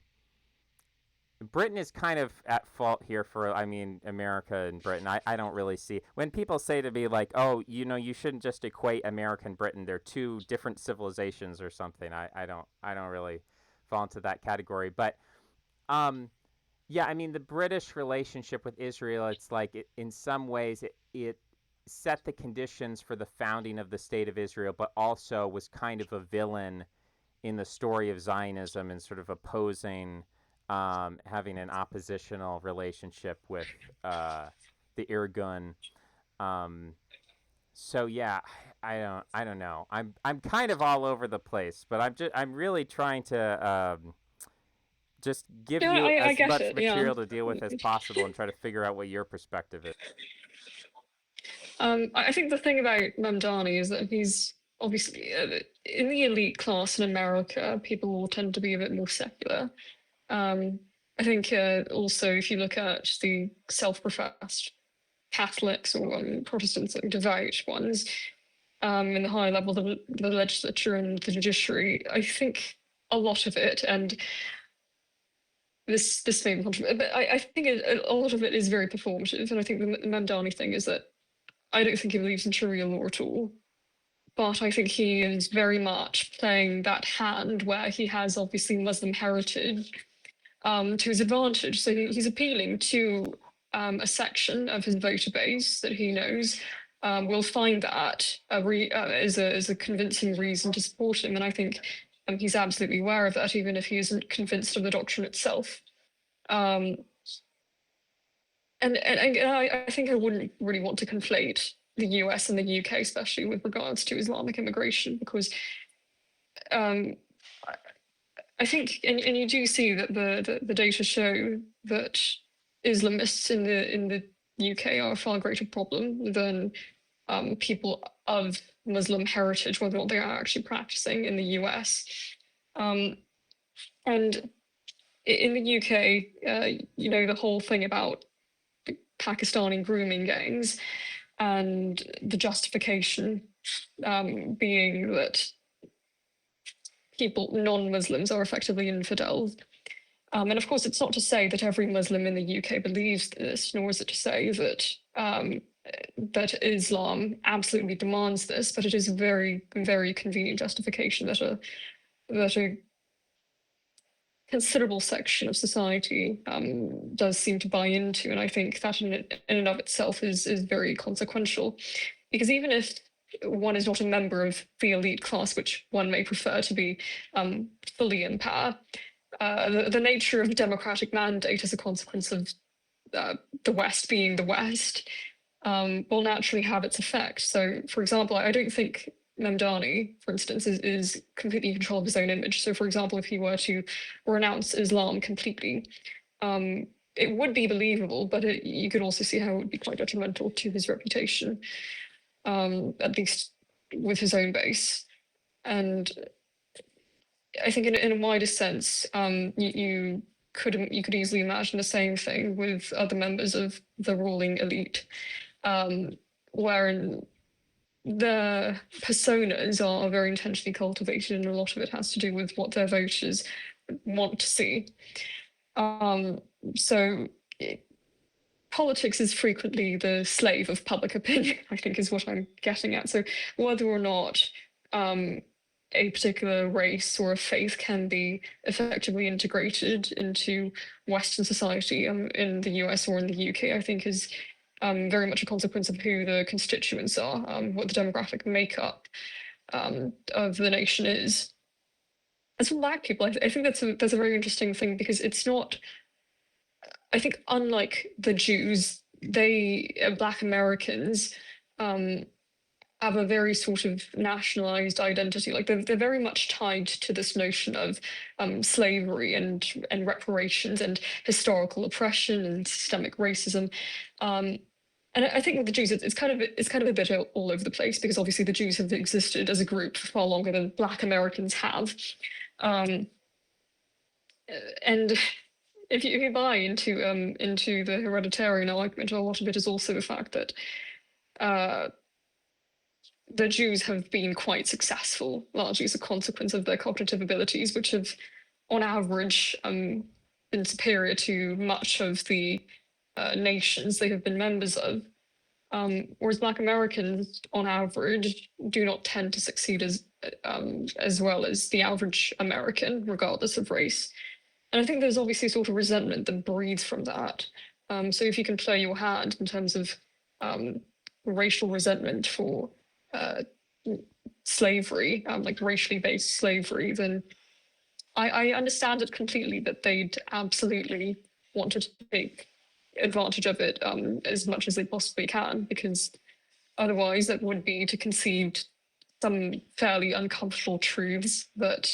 Britain is kind of at fault here for, I mean, America and Britain. I don't really see, when people say to me, like, oh, you shouldn't just equate America and Britain. They're two different civilizations or something. I don't really fall into that category. But um, yeah, I mean, the British relationship with Israel, it's like, in some ways, it set the conditions for the founding of the state of Israel, but also was kind of a villain in the story of Zionism and sort of opposing, having an oppositional relationship with the Irgun. Um, so yeah, I don't know. I'm kind of all over the place, but I'm really trying to just give Yeah, you I as get much it. Yeah. material to deal with as possible and try to figure out what your perspective is. I think the thing about Mamdani is that he's obviously in the elite class in America, people will tend to be a bit more secular. I think also if you look at the self-professed Catholics or Protestants, like devout ones, in the high level, the legislature and the judiciary, I think a lot of it, and this may be controversial, but I think a lot of it is very performative. And I think the Mamdani thing is that I don't think he believes in Sharia law at all. But I think he is very much playing that hand where he has obviously Muslim heritage to his advantage. So he's appealing to a section of his voter base that he knows will find that as a convincing reason to support him. And I think he's absolutely aware of that, even if he isn't convinced of the doctrine itself. And I think I wouldn't really want to conflate the US and the UK, especially with regards to Islamic immigration, because I think, and you do see that the data show that Islamists in the UK are a far greater problem than people of Muslim heritage, whether or not they are actually practicing in the US. And in the UK, the whole thing about Pakistani grooming gangs and the justification being that non-Muslims are effectively infidels. And of course, it's not to say that every Muslim in the UK believes this, nor is it to say that that Islam absolutely demands this, but it is a very, very convenient justification that a considerable section of society does seem to buy into. And I think that in and of itself is very consequential, because even if one is not a member of the elite class, which one may prefer to be fully in power, the nature of the democratic mandate as a consequence of the West being the West will naturally have its effect. So, for example, I don't think Mamdani, for instance, is completely in control of his own image. So, for example, if he were to renounce Islam completely, it would be believable, but you could also see how it would be quite detrimental to his reputation, at least with his own base. And I think in a wider sense, you could easily imagine the same thing with other members of the ruling elite, wherein their personas are very intentionally cultivated, and a lot of it has to do with what their voters want to see. So politics is frequently the slave of public opinion, I think is what I'm getting at. So whether or not a particular race or a faith can be effectively integrated into Western society in the US or in the UK, I think is very much a consequence of who the constituents are, what the demographic makeup of the nation is. As for Black people, I think that's a very interesting thing, because it's not, I think unlike the Jews, Black Americans have a very sort of nationalized identity. Like they're very much tied to this notion of slavery and reparations and historical oppression and systemic racism. And I think with the Jews, it's kind of a bit all over the place, because obviously the Jews have existed as a group for far longer than Black Americans have. And if you buy into the hereditarian argument, a lot of it is also the fact that the Jews have been quite successful, largely as a consequence of their cognitive abilities, which have, on average, been superior to much of the nations they have been members of. Whereas Black Americans, on average, do not tend to succeed as well as the average American, regardless of race. And I think there's obviously sort of resentment that breeds from that. So if you can play your hand in terms of racial resentment for slavery, like racially based slavery, then I understand it completely that they'd absolutely want to take advantage of it as much as they possibly can, because otherwise that would be to concede some fairly uncomfortable truths that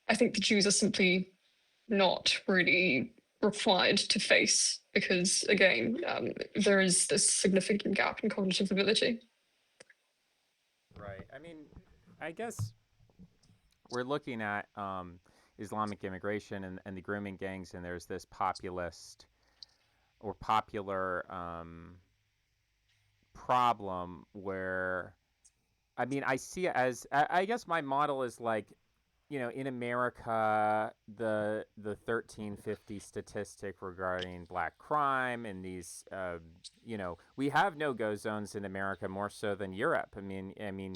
I think the Jews are simply not really required to face, because again, there is this significant gap in cognitive ability. Right. I mean, I guess we're looking at Islamic immigration and the grooming gangs, and there's this populist or popular problem where, I mean, I see it as, I guess my model is like, in America, the 1350 statistic regarding black crime and these, we have no-go zones in America more so than Europe. I mean,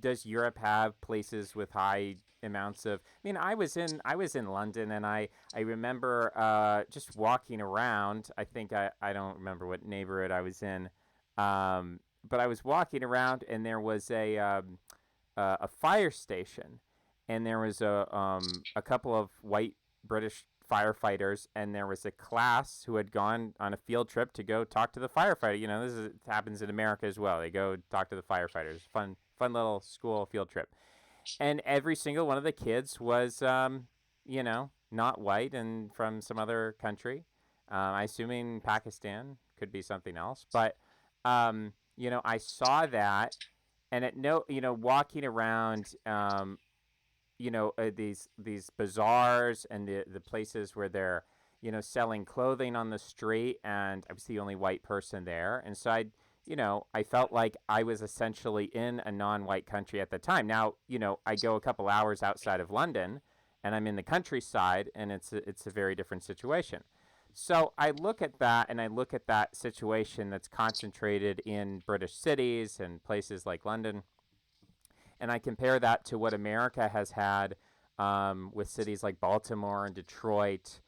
does Europe have places with high amounts of? I mean, I was in London, and I remember just walking around. I think I don't remember what neighborhood I was in, but I was walking around, and there was a fire station, and there was a couple of white British firefighters, and there was a class who had gone on a field trip to go talk to the firefighter. Happens in America as well. They go talk to the firefighters. Fun little school field trip, and every single one of the kids was not white and from some other country. I assuming Pakistan, could be something else, but I saw that, and at no, walking around, these bazaars and the places where they're selling clothing on the street, and I was the only white person there, and so I felt like I was essentially in a non-white country at the time. Now, I go a couple hours outside of London, and I'm in the countryside, and it's a very different situation. So I look at that, and I look at that situation that's concentrated in British cities and places like London, and I compare that to what America has had, with cities like Baltimore and Detroit,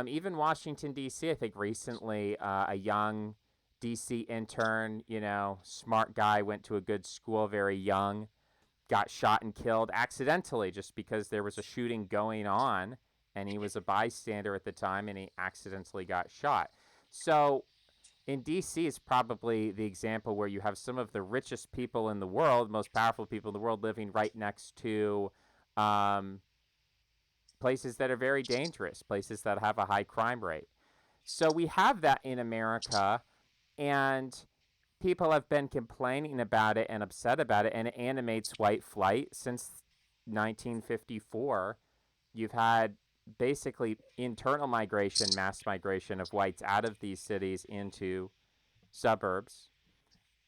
even Washington D.C. I think recently, a young D.C. intern, smart guy, went to a good school very young, got shot and killed accidentally just because there was a shooting going on, and he was a bystander at the time, and he accidentally got shot. So in DC is probably the example where you have some of the richest people in the world, most powerful people in the world, living right next to um, places that are very dangerous, places that have a high crime rate. So we have that in America, and people have been complaining about it and upset about it, and it animates white flight since 1954. You've had basically internal migration, mass migration of whites out of these cities into suburbs.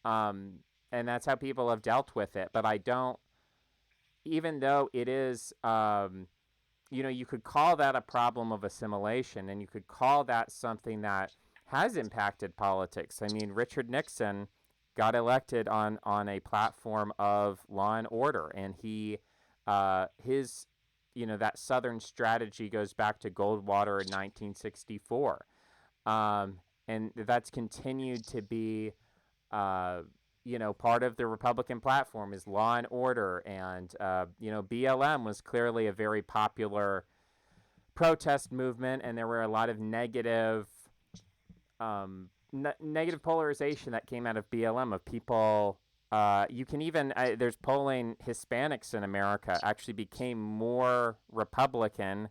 Um, and that's how people have dealt with it. But I don't, even though it is, you could call that a problem of assimilation, and you could call that something that has impacted politics. I mean, Richard Nixon got elected on a platform of law and order, and his that Southern strategy goes back to Goldwater in 1964, and that's continued to be part of the Republican platform is law and order, and BLM was clearly a very popular protest movement, and there were a lot of negative polarization that came out of BLM of people. You can even there's polling, Hispanics in America actually became more Republican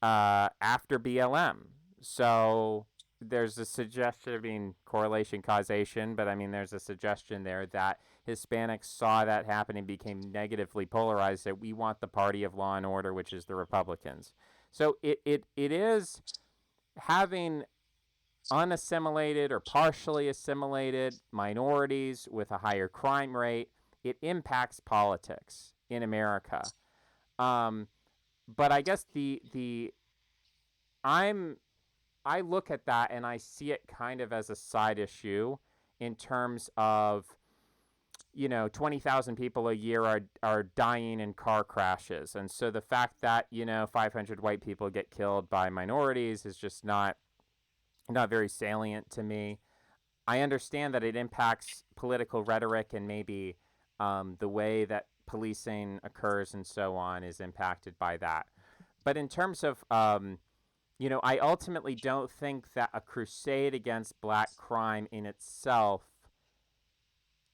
after BLM. So there's a suggestion of being correlation causation, but I mean there's a suggestion there that Hispanics saw that happen and became negatively polarized, that we want the party of law and order, which is the Republicans. So it is having unassimilated or partially assimilated minorities with a higher crime rate. It impacts politics in America. Um, but I guess I'm I look at that and I see it kind of as a side issue in terms of 20,000 people a year are dying in car crashes, and so the fact that 500 white people get killed by minorities is just not very salient to me. I understand that it impacts political rhetoric, and maybe the way that policing occurs and so on is impacted by that. But in terms of, I ultimately don't think that a crusade against black crime in itself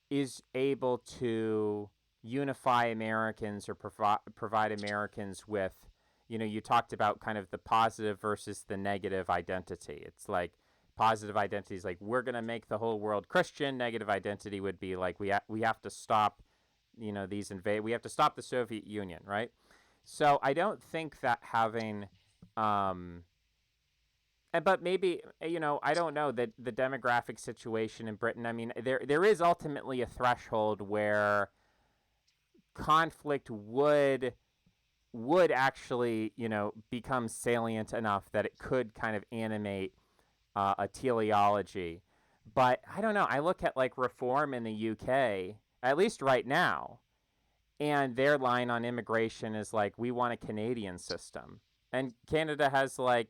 is able to unify Americans or provide Americans with, you talked about kind of the positive versus the negative identity. It's like positive identity is like, we're going to make the whole world Christian. Negative identity would be like, we have to stop, these we have to stop the Soviet Union, right? So I don't think that having but maybe I don't know that the demographic situation in Britain. I mean, there is ultimately a threshold where conflict would actually become salient enough that it could kind of animate a teleology. But I don't know. I look at like Reform in the UK, at least right now, and their line on immigration is like, we want a Canadian system, and Canada has like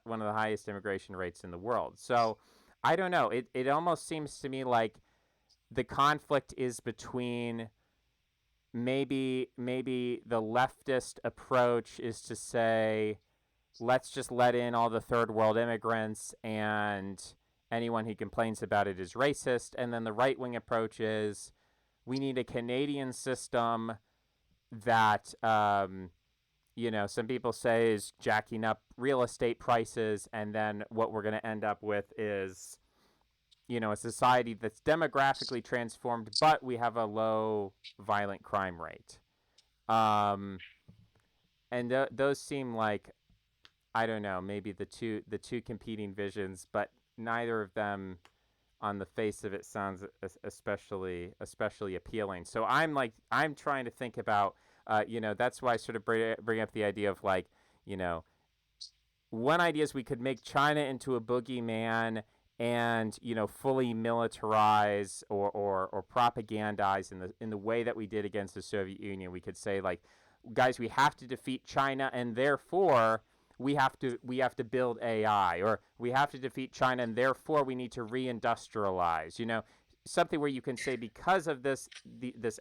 one of the highest immigration rates in the world. So I don't know. It almost seems to me like the conflict is between maybe the leftist approach is to say, let's just let in all the third world immigrants, and anyone who complains about it is racist. And then the right wing approach is, we need a Canadian system that some people say is jacking up real estate prices, and then what we're going to end up with is a society that's demographically transformed, but we have a low violent crime rate. And those seem like, I don't know, maybe the two competing visions, but neither of them on the face of it sounds especially appealing. So I'm trying to think about that's why I sort of bring up the idea of like, one idea is we could make China into a boogeyman and fully militarize or propagandize in the way that we did against the Soviet Union. We could say like, guys, we have to defeat China, and therefore we have to build AI, or we have to defeat China, and therefore we need to reindustrialize. Something where you can say, because of this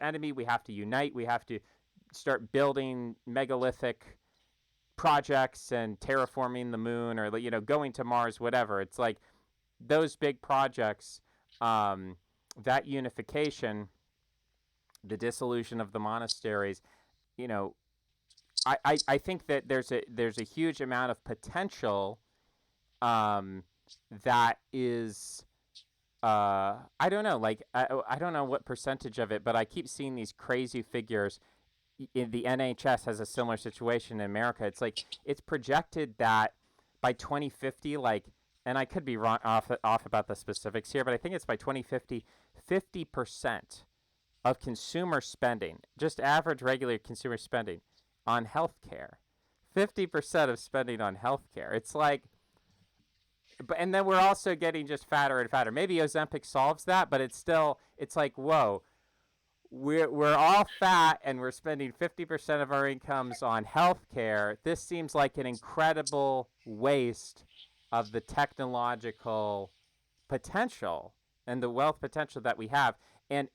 enemy, we have to unite. We have to start building megalithic projects and terraforming the moon, or going to Mars, whatever. It's like those big projects, that unification, the dissolution of the monasteries. I think that there's a huge amount of potential that is I don't know, like I don't know what percentage of it, but I keep seeing these crazy figures. The NHS has a similar situation in America. It's like, it's projected that by 2050, like, and I could be wrong off about the specifics here, but I think it's by 2050, 50% of consumer spending, just average regular consumer spending, on healthcare. 50% of spending on healthcare. It's like, and then we're also getting just fatter and fatter. Maybe Ozempic solves that, but it's like, whoa, we're all fat and we're spending 50% of our incomes on healthcare. This seems like an incredible waste of the technological potential and the wealth potential that we have. And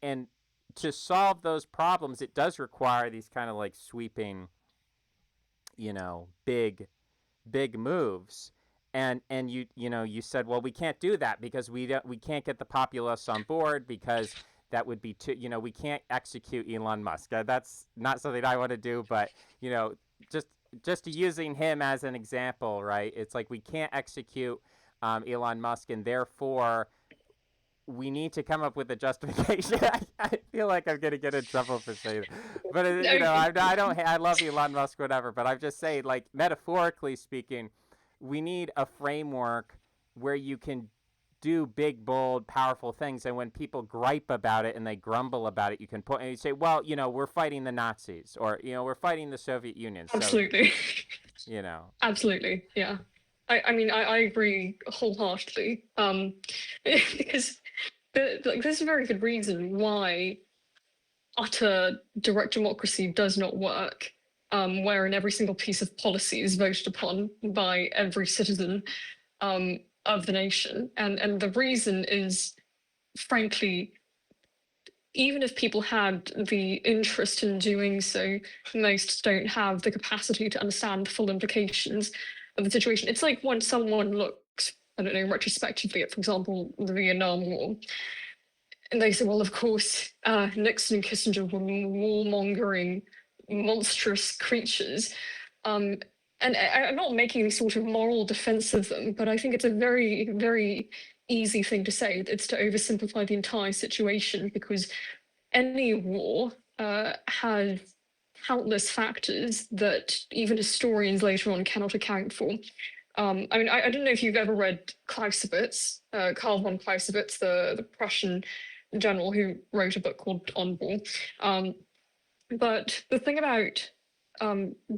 to solve those problems, it does require these kind of like sweeping, big moves. And you said, well, we can't do that because we can't get the populace on board, because that would be too, we can't execute Elon Musk. That's not something I want to do, but just using him as an example, right? It's like, we can't execute Elon Musk, and therefore we need to come up with a justification. I feel like I'm gonna get in trouble for saying that, but I love Elon Musk, whatever. But I'm just saying, like, metaphorically speaking, we need a framework where you can do big, bold, powerful things, and when people gripe about it and they grumble about it, you can point and you say, well, we're fighting the Nazis, or we're fighting the Soviet Union. Absolutely. So, Absolutely, yeah. I mean, I agree wholeheartedly. Because there's a very good reason why utter direct democracy does not work, wherein every single piece of policy is voted upon by every citizen of the nation. And the reason is, frankly, even if people had the interest in doing so, most don't have the capacity to understand the full implications of the situation. It's like when someone looks, I don't know, retrospectively at, for example, the Vietnam War, and they say, well, of course, Nixon and Kissinger were warmongering, monstrous creatures. And I'm not making any sort of moral defense of them, but I think it's a very, very easy thing to say. It's to oversimplify the entire situation, because any war, had countless factors that even historians later on cannot account for. I mean, I don't know if you've ever read Clausewitz, Karl von Clausewitz, the Prussian general who wrote a book called On War. But the thing about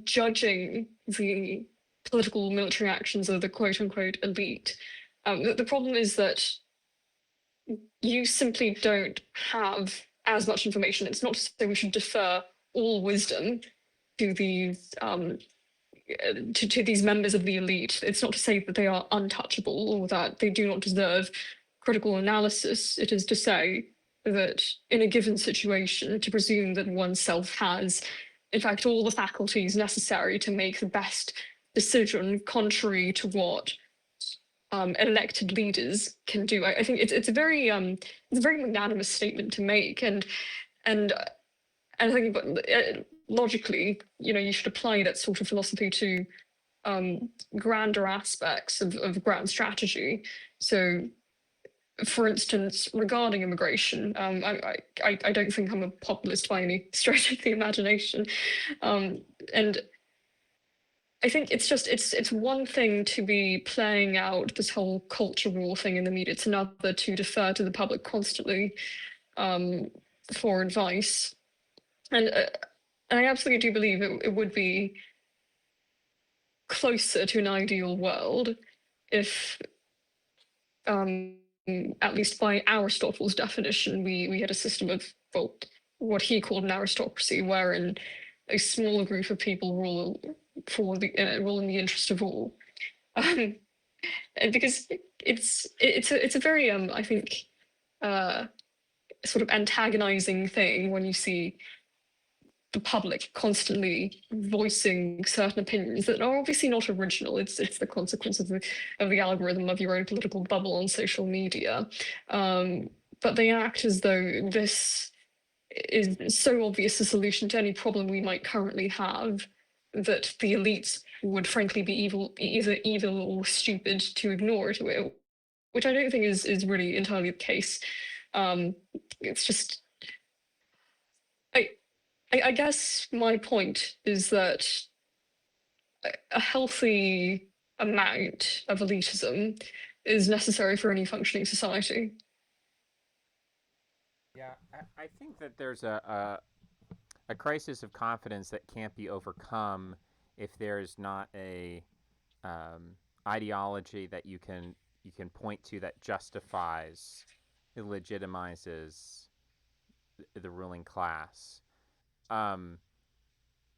judging the political military actions of the quote unquote elite, the problem is that you simply don't have as much information. It's not to say we should defer all wisdom to these to these members of the elite. It's not to say that they are untouchable or that they do not deserve critical analysis. It is to say that in a given situation, to presume that oneself has, in fact, all the faculties necessary to make the best decision, contrary to what elected leaders can do. I think it's a very magnanimous statement to make, and I think, but logically, you should apply that sort of philosophy to grander aspects of grand strategy. So, for instance, regarding immigration, I don't think I'm a populist by any stretch of the imagination, and I think it's one thing to be playing out this whole culture war thing in the media. It's another to defer to the public constantly for advice, and I absolutely do believe it would be closer to an ideal world if, at least by Aristotle's definition, we had a system of, well, what he called an aristocracy, wherein a small group of people rule rule in the interest of all. And because it's a very I think sort of antagonizing thing when you see the public constantly voicing certain opinions that are obviously not original. It's the consequence of the algorithm of your own political bubble on social media. But they act as though this is so obvious a solution to any problem we might currently have that the elites would frankly be either evil or stupid to ignore it, which I don't think is really entirely the case. It's just I guess my point is that a healthy amount of elitism is necessary for any functioning society. Yeah, I think that there's a crisis of confidence that can't be overcome if there's not a ideology that you can point to that justifies, it legitimizes the ruling class, um,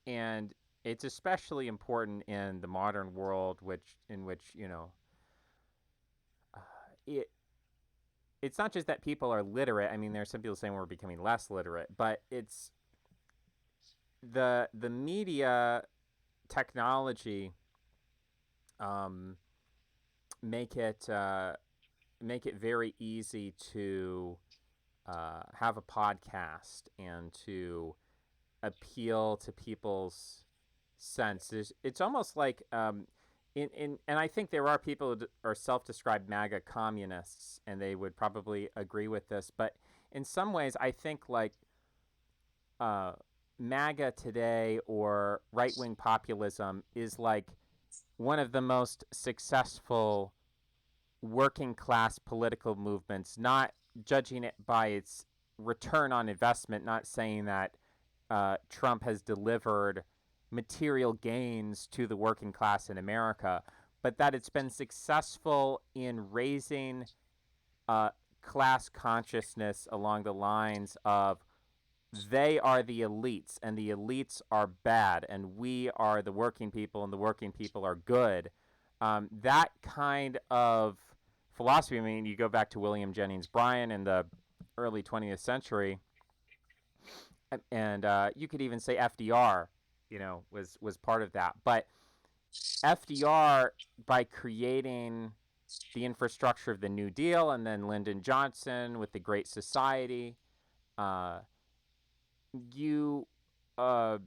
and it's especially important in the modern world, in which uh, it it's not just that people are literate. I mean, there's some people saying we're becoming less literate, but it's the media technology um, make it make it very easy to have a podcast and to appeal to people's senses. It's almost like and I think there are people who are self-described MAGA communists, and they would probably agree with this. But in some ways, I think like uh, MAGA today or right-wing populism is like one of the most successful working class political movements, not judging it by its return on investment, not saying that Trump has delivered material gains to the working class in America, but that it's been successful in raising uh, class consciousness along the lines of they are the elites and the elites are bad and we are the working people and the working people are good. That kind of philosophy, I mean, you go back to William Jennings Bryan in the early 20th century, and you could even say FDR, was part of that. But FDR, by creating the infrastructure of the New Deal, and then Lyndon Johnson with the Great Society, uh, you uh,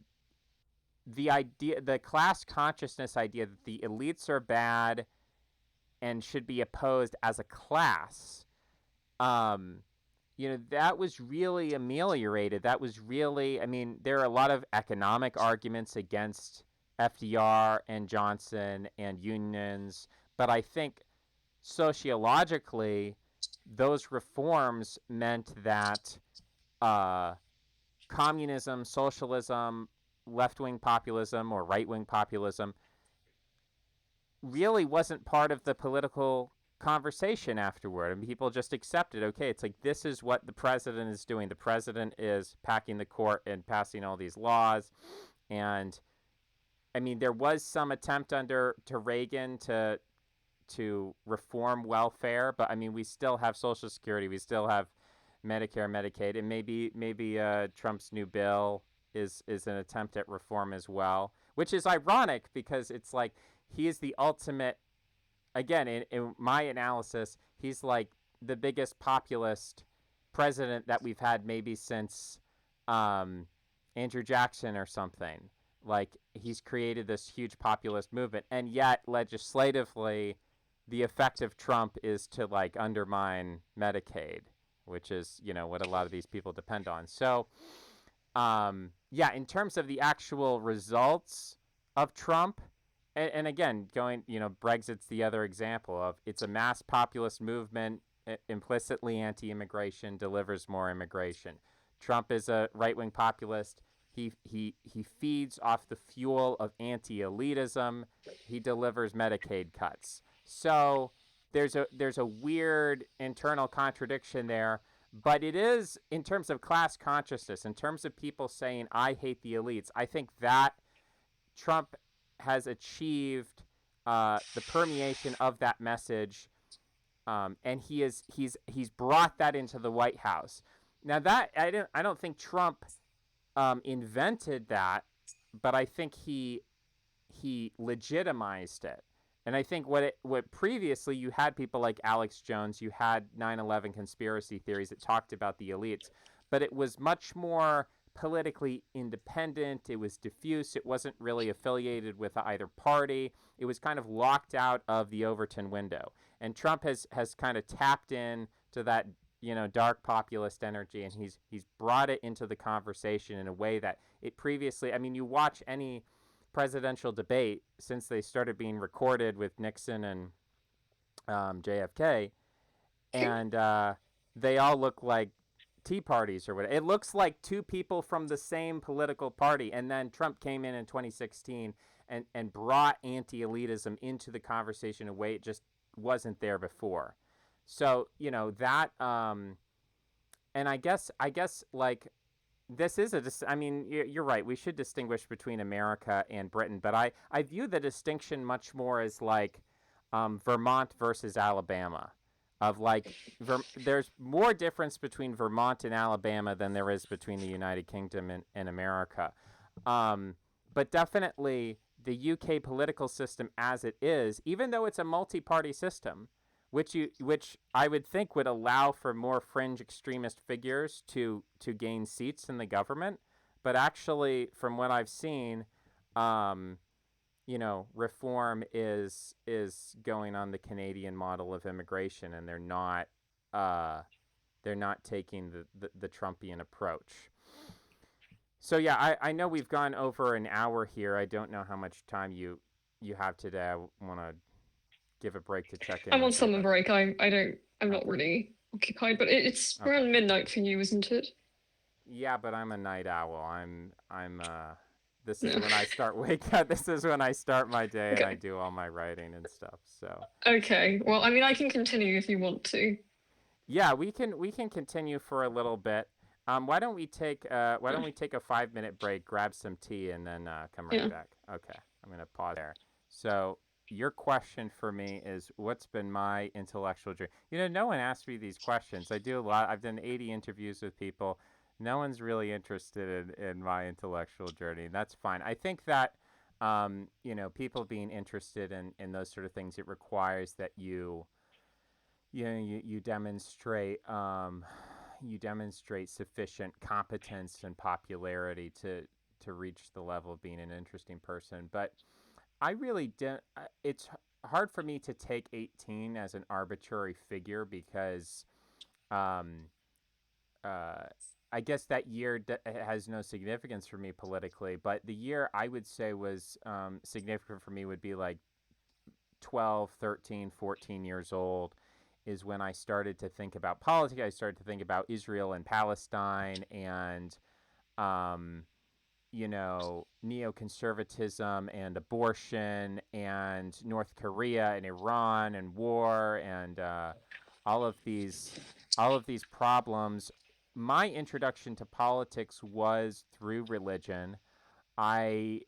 the class consciousness idea that the elites are bad and should be opposed as a class, um, that was really ameliorated. That was really, I mean, there are a lot of economic arguments against FDR and Johnson and unions, but I think sociologically, those reforms meant that uh, communism, socialism, left wing populism, or right wing populism really wasn't part of the political conversation afterward. And people just accepted, okay, it's like this is what the president is doing. The president is packing the court and passing all these laws. And I mean, there was some attempt under to Reagan to reform welfare, but I mean, we still have Social Security, we still have Medicare, Medicaid, and maybe Trump's new bill is an attempt at reform as well, which is ironic because it's like he is the ultimate. Again, in my analysis, he's like the biggest populist president that we've had maybe since um, Andrew Jackson or something. Like he's created this huge populist movement, and yet legislatively, the effect of Trump is to like undermine Medicaid, which is what a lot of these people depend on. So, yeah, in terms of the actual results of Trump, and again, Brexit's the other example of it's a mass populist movement, implicitly anti-immigration, delivers more immigration. Trump is a right-wing populist. He feeds off the fuel of anti-elitism. He delivers Medicaid cuts. So there's a weird internal contradiction there, but it is in terms of class consciousness, in terms of people saying I hate the elites. I think that Trump has achieved the permeation of that message, and he's brought that into the White House. Now that I don't think Trump invented that, but I think he legitimized it. And I think what previously you had people like Alex Jones, you had 9/11 conspiracy theories that talked about the elites, but it was much more politically independent. It was diffuse. It wasn't really affiliated with either party. It was kind of locked out of the Overton window. And Trump has kind of tapped in to that dark populist energy, and he's brought it into the conversation in a way that it previously. I mean, you watch any presidential debate since they started being recorded with Nixon and JFK, and they all look like tea parties or whatever. It looks like two people from the same political party, and then Trump came in 2016 and brought anti-elitism into the conversation in a way it just wasn't there before. So that, and I guess like this is I mean, you're right. We should distinguish between America and Britain, but I view the distinction much more as like Vermont versus Alabama. Of like, there's more difference between Vermont and Alabama than there is between the United Kingdom and America. But definitely the UK political system as it is, even though it's a multi-party system, which I would think would allow for more fringe extremist figures to gain seats in the government, but actually, from what I've seen, um, reform is going on the Canadian model of immigration, and they're not taking the Trumpian approach. So yeah, I know we've gone over an hour here. I don't know how much time you have today. I want to give a break to check in I'm on with you, summer but break. I'm not okay, really occupied, but it's okay. around midnight for you, isn't it? Yeah, but I'm a night owl. I'm this is No. when I start wake up. This is when I start my day and I Okay. do all my writing and stuff. So, Okay. Well, I mean, I can continue if you want to. yeah, we can continue for a little bit. Why don't we take a 5 minute break, grab some tea, and then come right Yeah. back? Okay, I'm gonna pause there. So your question for me is, what's been my intellectual journey? No one asks me these questions. I do a lot. I've done 80 interviews with people. No one's really interested in my intellectual journey, and that's fine. I think that people being interested in those sort of things, it requires that you demonstrate sufficient competence and popularity to reach the level of being an interesting person. But I really didn't. It's hard for me to take 18 as an arbitrary figure because um, uh, I guess that year has no significance for me politically, but the year I would say was significant for me would be like 12, 13, 14 years old is when I started to think about politics. I started to think about Israel and Palestine and, um, neoconservatism and abortion and North Korea and Iran and war and all of these all of these problems. My introduction to politics was through religion. I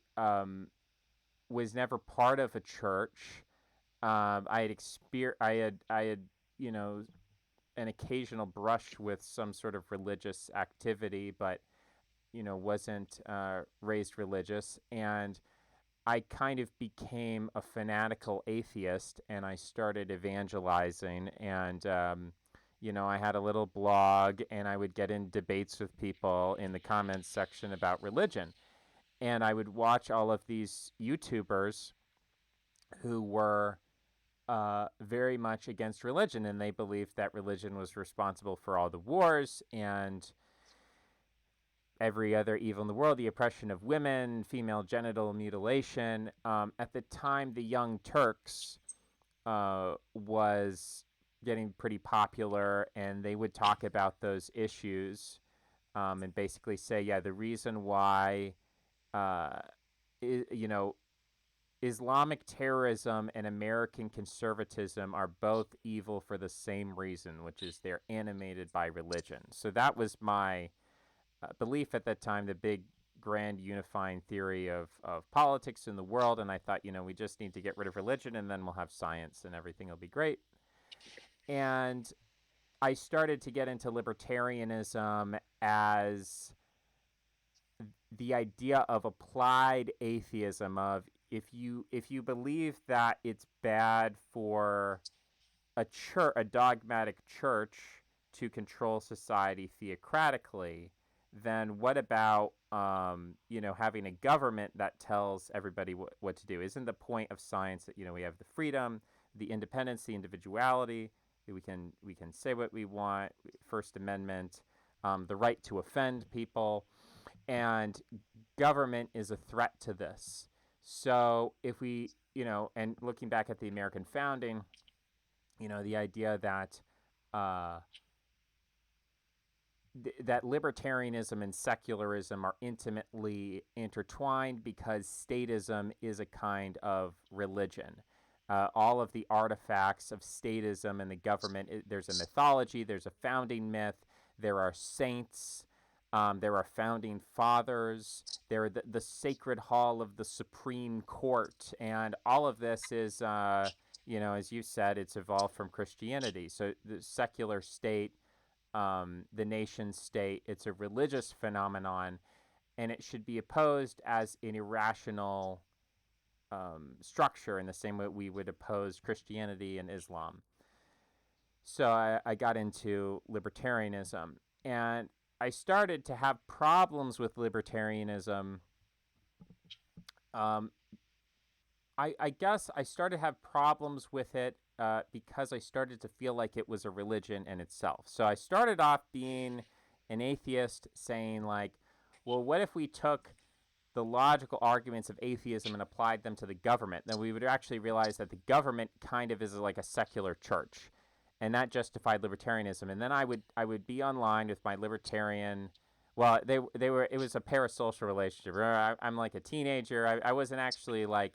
was never part of a church. I had you know an occasional brush with some sort of religious activity, but wasn't raised religious, and I kind of became a fanatical atheist, and I started evangelizing, and I had a little blog, and I would get in debates with people in the comments section about religion, and I would watch all of these YouTubers who were very much against religion, and they believed that religion was responsible for all the wars and every other evil in the world, the oppression of women, female genital mutilation. At the time, the Young Turks was getting pretty popular, and they would talk about those issues and basically say, yeah, the reason why, uh, you know, Islamic terrorism and American conservatism are both evil for the same reason, which is they're animated by religion. So that was my belief at that time, the big grand unifying theory of politics in the world. And I thought, we just need to get rid of religion and then we'll have science and everything will be great. And I started to get into libertarianism as the idea of applied atheism of if you believe that it's bad for a dogmatic church to control society theocratically, then what about having a government that tells everybody what to do? Isn't the point of science that we have the freedom, the independence, the individuality? We can say what we want. First Amendment, the right to offend people, and government is a threat to this. So if we, and looking back at the American founding, the idea that uh, that libertarianism and secularism are intimately intertwined because statism is a kind of religion. All of the artifacts of statism and the government, there's a mythology, there's a founding myth, there are saints, there are founding fathers, there are the sacred hall of the Supreme Court, and all of this is, as you said, it's evolved from Christianity. So the secular state, the nation state, it's a religious phenomenon, and it should be opposed as an irrational structure in the same way we would oppose Christianity and Islam. So I got into libertarianism, and I started to have problems with libertarianism. Um, I guess I started to have problems with it because I started to feel like it was a religion in itself. So I started off being an atheist, saying like, well, what if we took the logical arguments of atheism and applied them to the government? Then we would actually realize that the government kind of is like a secular church, and that justified libertarianism. And then I would be online with my libertarian. Well, they were, it was a parasocial relationship. I'm like a teenager. I wasn't actually like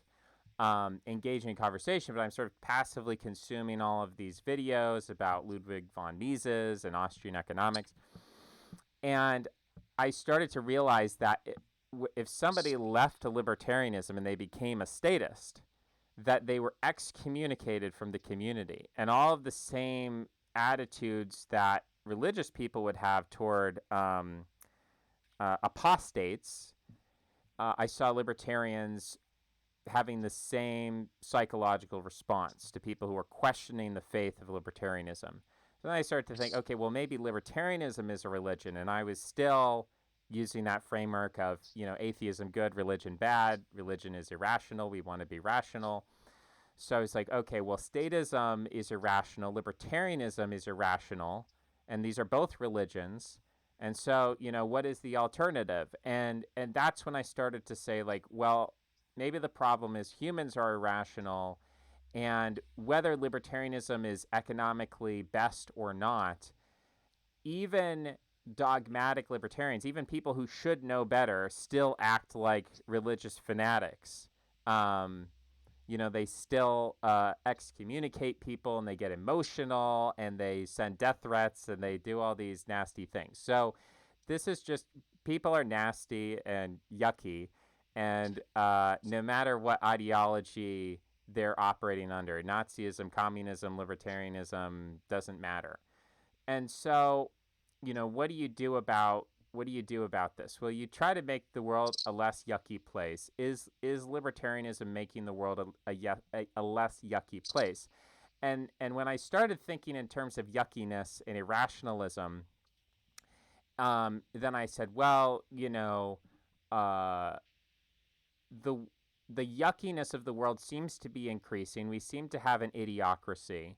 engaging in conversation, but I'm sort of passively consuming all of these videos about Ludwig von Mises and Austrian economics. And I started to realize that if somebody left to libertarianism and they became a statist, that they were excommunicated from the community. And all of the same attitudes that religious people would have toward apostates, I saw libertarians having the same psychological response to people who are questioning the faith of libertarianism. So then I started to think, okay, well, maybe libertarianism is a religion, and I was still using that framework of, atheism good, religion bad, religion is irrational, we want to be rational. So I was like, okay, well, statism is irrational, libertarianism is irrational, and these are both religions. And so, what is the alternative? And that's when I started to say, like, well, maybe the problem is humans are irrational, and whether libertarianism is economically best or not, even dogmatic libertarians, even people who should know better, still act like religious fanatics. Um, they still excommunicate people, and they get emotional, and they send death threats, and they do all these nasty things. So this is just, people are nasty and yucky, and no matter what ideology they're operating under, Nazism, communism, libertarianism, doesn't matter. And so, what do you do about this? Well, you try to make the world a less yucky place. Is libertarianism making the world a less yucky place? And when I started thinking in terms of yuckiness and irrationalism, then I said, well, uh, the the yuckiness of the world seems to be increasing. We seem to have an idiocracy,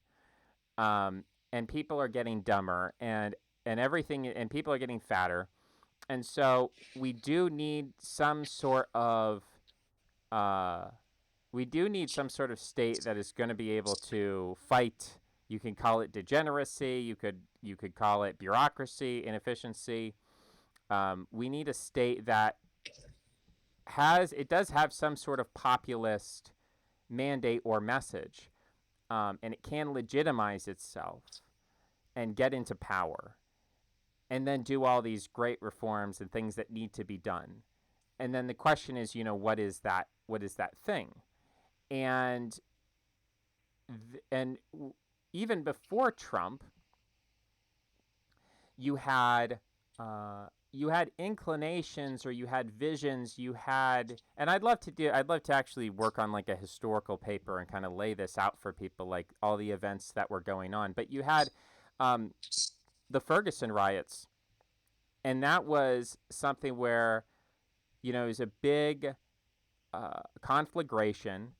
um, and people are getting dumber, and everything, and people are getting fatter, and so we do need some sort of uh, state that is going to be able to fight. You can call it degeneracy. You could call it bureaucracy, inefficiency. We need a state that does have some sort of populist mandate or message, and it can legitimize itself and get into power, and then do all these great reforms and things that need to be done. And then the question is, what is that? What is that thing? And and even before Trump, you had inclinations, or you had visions, and I'd love to actually work on like a historical paper and kind of lay this out for people, like all the events that were going on. But you had um, the Ferguson riots, and that was something where it was a big conflagration.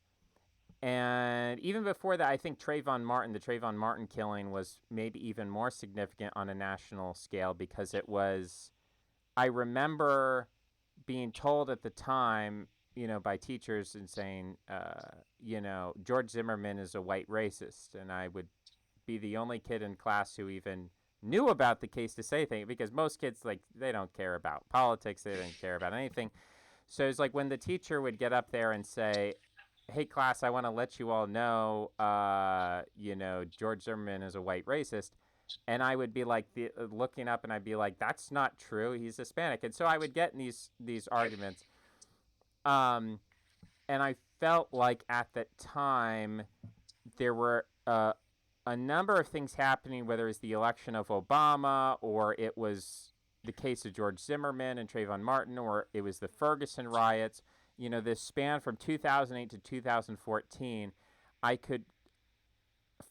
And even before that, I think the Trayvon Martin killing was maybe even more significant on a national scale, because I remember being told at the time, by teachers, and saying, George Zimmerman is a white racist. And I would be the only kid in class who even knew about the case to say things, because most kids, like, they don't care about politics, they don't care about anything. So it's like when the teacher would get up there and say, hey, class, I want to let you all know, George Zimmerman is a white racist. And I would be like, looking up, and I'd be like, that's not true. He's Hispanic. And so I would get in these arguments. Um, and I felt like at that time there were a number of things happening, whether it was the election of Obama, or it was the case of George Zimmerman and Trayvon Martin, or it was the Ferguson riots. This span from 2008 to 2014, I could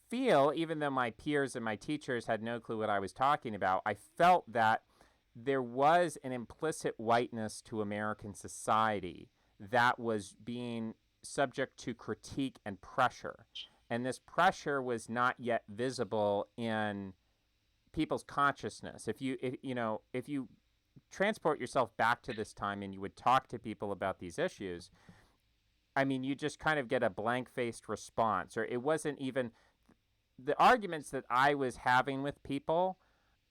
feel, even though my peers and my teachers had no clue what I was talking about, I felt that there was an implicit whiteness to American society that was being subject to critique and pressure. And this pressure was not yet visible in people's consciousness. If you transport yourself back to this time and you would talk to people about these issues, I mean, you just kind of get a blank-faced response, or it wasn't even the arguments that I was having with people.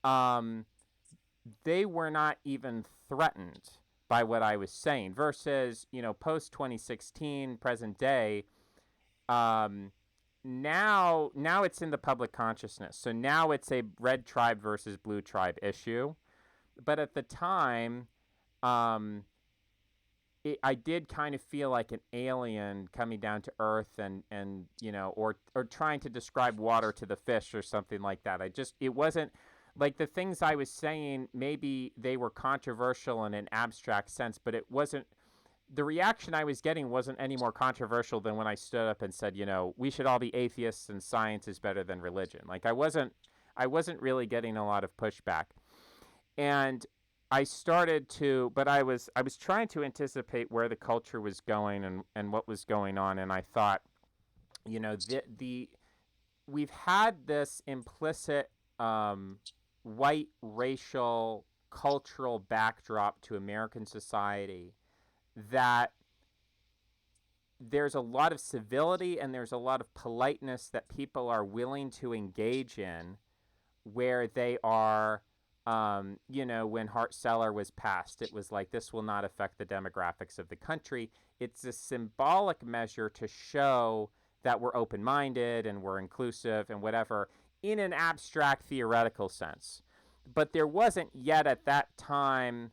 They were not even threatened by what I was saying. Versus, post 2016, present day, now it's in the public consciousness. So now it's a red tribe versus blue tribe issue. But at the time, I did kind of feel like an alien coming down to Earth, and or trying to describe water to the fish or something like that. It wasn't like the things I was saying. Maybe they were controversial in an abstract sense, but it wasn't. The reaction I was getting wasn't any more controversial than when I stood up and said, we should all be atheists and science is better than religion. Like I wasn't really getting a lot of pushback. And I was trying to anticipate where the culture was going, and what was going on. And I thought, we've had this implicit white racial cultural backdrop to American society that there's a lot of civility and there's a lot of politeness that people are willing to engage in where they are, when Hart-Celler was passed, it was like, this will not affect the demographics of the country. It's a symbolic measure to show that we're open-minded and we're inclusive and whatever in an abstract theoretical sense. But there wasn't yet at that time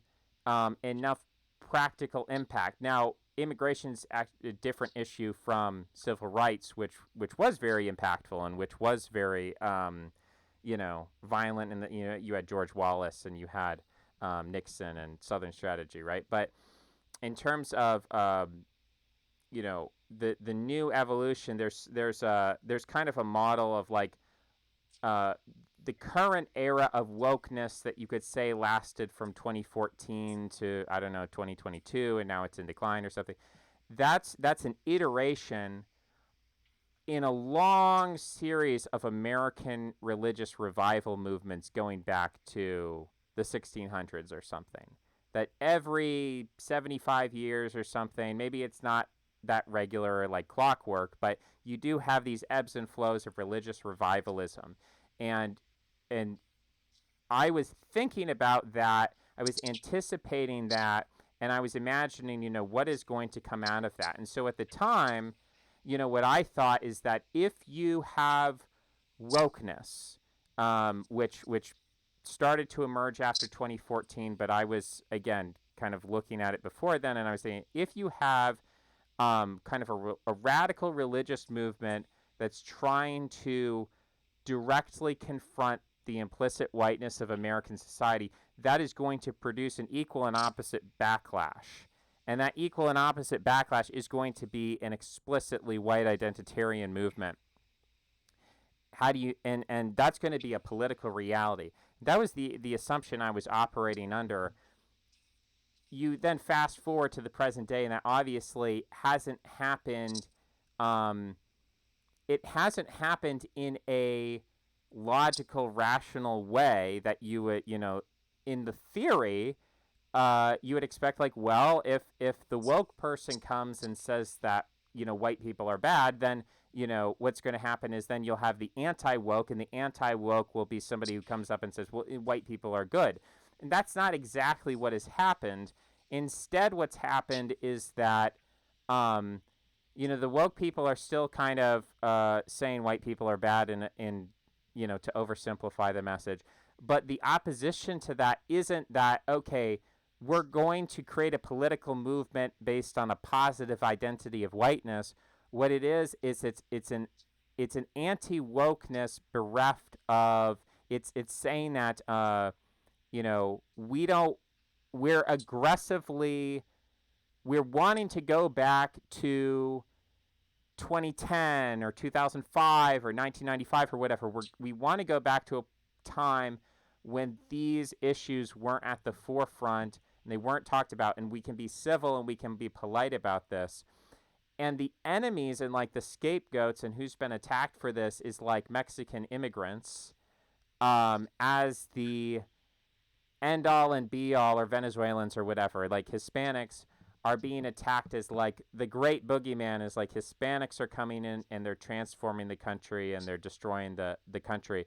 enough practical impact. Now, immigration's a different issue from civil rights, which was very impactful and which was very violent. And you had George Wallace and you had Nixon and Southern Strategy, right? But in terms of the new evolution, there's kind of a model of like the current era of wokeness that you could say lasted from 2014 to, I don't know, 2022, and now it's in decline or something. That's an iteration in a long series of American religious revival movements going back to the 1600s or something. That every 75 years or something, maybe it's not that regular like clockwork, but you do have these ebbs and flows of religious revivalism. And I was thinking about that. I was anticipating that, and I was imagining, what is going to come out of that. And so at the time, what I thought is that if you have wokeness, which started to emerge after 2014, but I was, again, kind of looking at it before then, and I was saying, if you have kind of a radical religious movement that's trying to directly confront the implicit whiteness of American society, that is going to produce an equal and opposite backlash. And that equal and opposite backlash is going to be an explicitly white identitarian movement. How do you, and that's going to be a political reality. That was the assumption I was operating under. You then fast forward to the present day, and that obviously hasn't happened. It hasn't happened in a logical, rational way that you would, in the theory, you would expect, like, well, if the woke person comes and says that, white people are bad, then, what's going to happen is then you'll have the anti-woke, and the anti-woke will be somebody who comes up and says, well, white people are good. And that's not exactly what has happened. Instead, what's happened is that, the woke people are still kind of saying white people are bad in to oversimplify the message. But the opposition to that isn't that, okay, we're going to create a political movement based on a positive identity of whiteness. What it is it's an anti-wokeness bereft of, it's saying that we're wanting to go back to 2010 or 2005 or 1995 or whatever. We want to go back to a time when these issues weren't at the forefront and they weren't talked about, and we can be civil and we can be polite about this. And the enemies and like the scapegoats and who's been attacked for this is like Mexican immigrants as the end all and be all, or Venezuelans or whatever. Like Hispanics are being attacked as like the great boogeyman, is like Hispanics are coming in and they're transforming the country and they're destroying the country.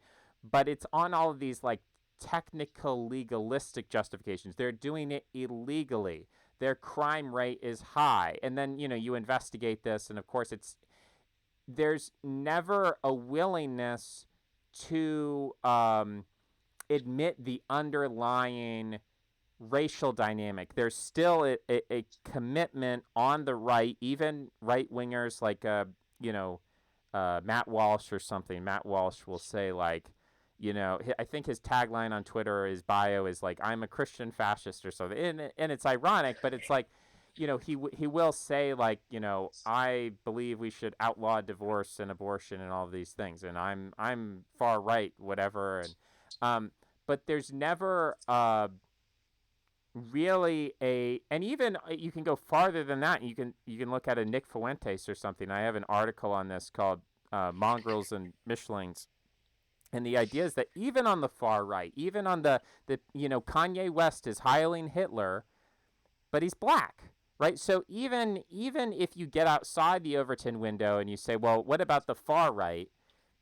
But it's on all of these like technical legalistic justifications. They're doing it illegally. Their crime rate is high. And then, you investigate this, and of course there's never a willingness to admit the underlying racial dynamic. There's still a commitment on the right, even right-wingers like, Matt Walsh or something. Matt Walsh will say, like, I think his tagline on Twitter, his bio is like, I'm a Christian fascist or something. And it's ironic, but it's like, he will say, like, I believe we should outlaw divorce and abortion and all of these things. And I'm far right, whatever. And, but there's never really and even you can go farther than that. You can look at a Nick Fuentes or something. I have an article on this called Mongrels and Michelins. And the idea is that even on the far right, even on the Kanye West is Heiling Hitler, but he's black, right? So even if you get outside the Overton window and you say, well, what about the far right?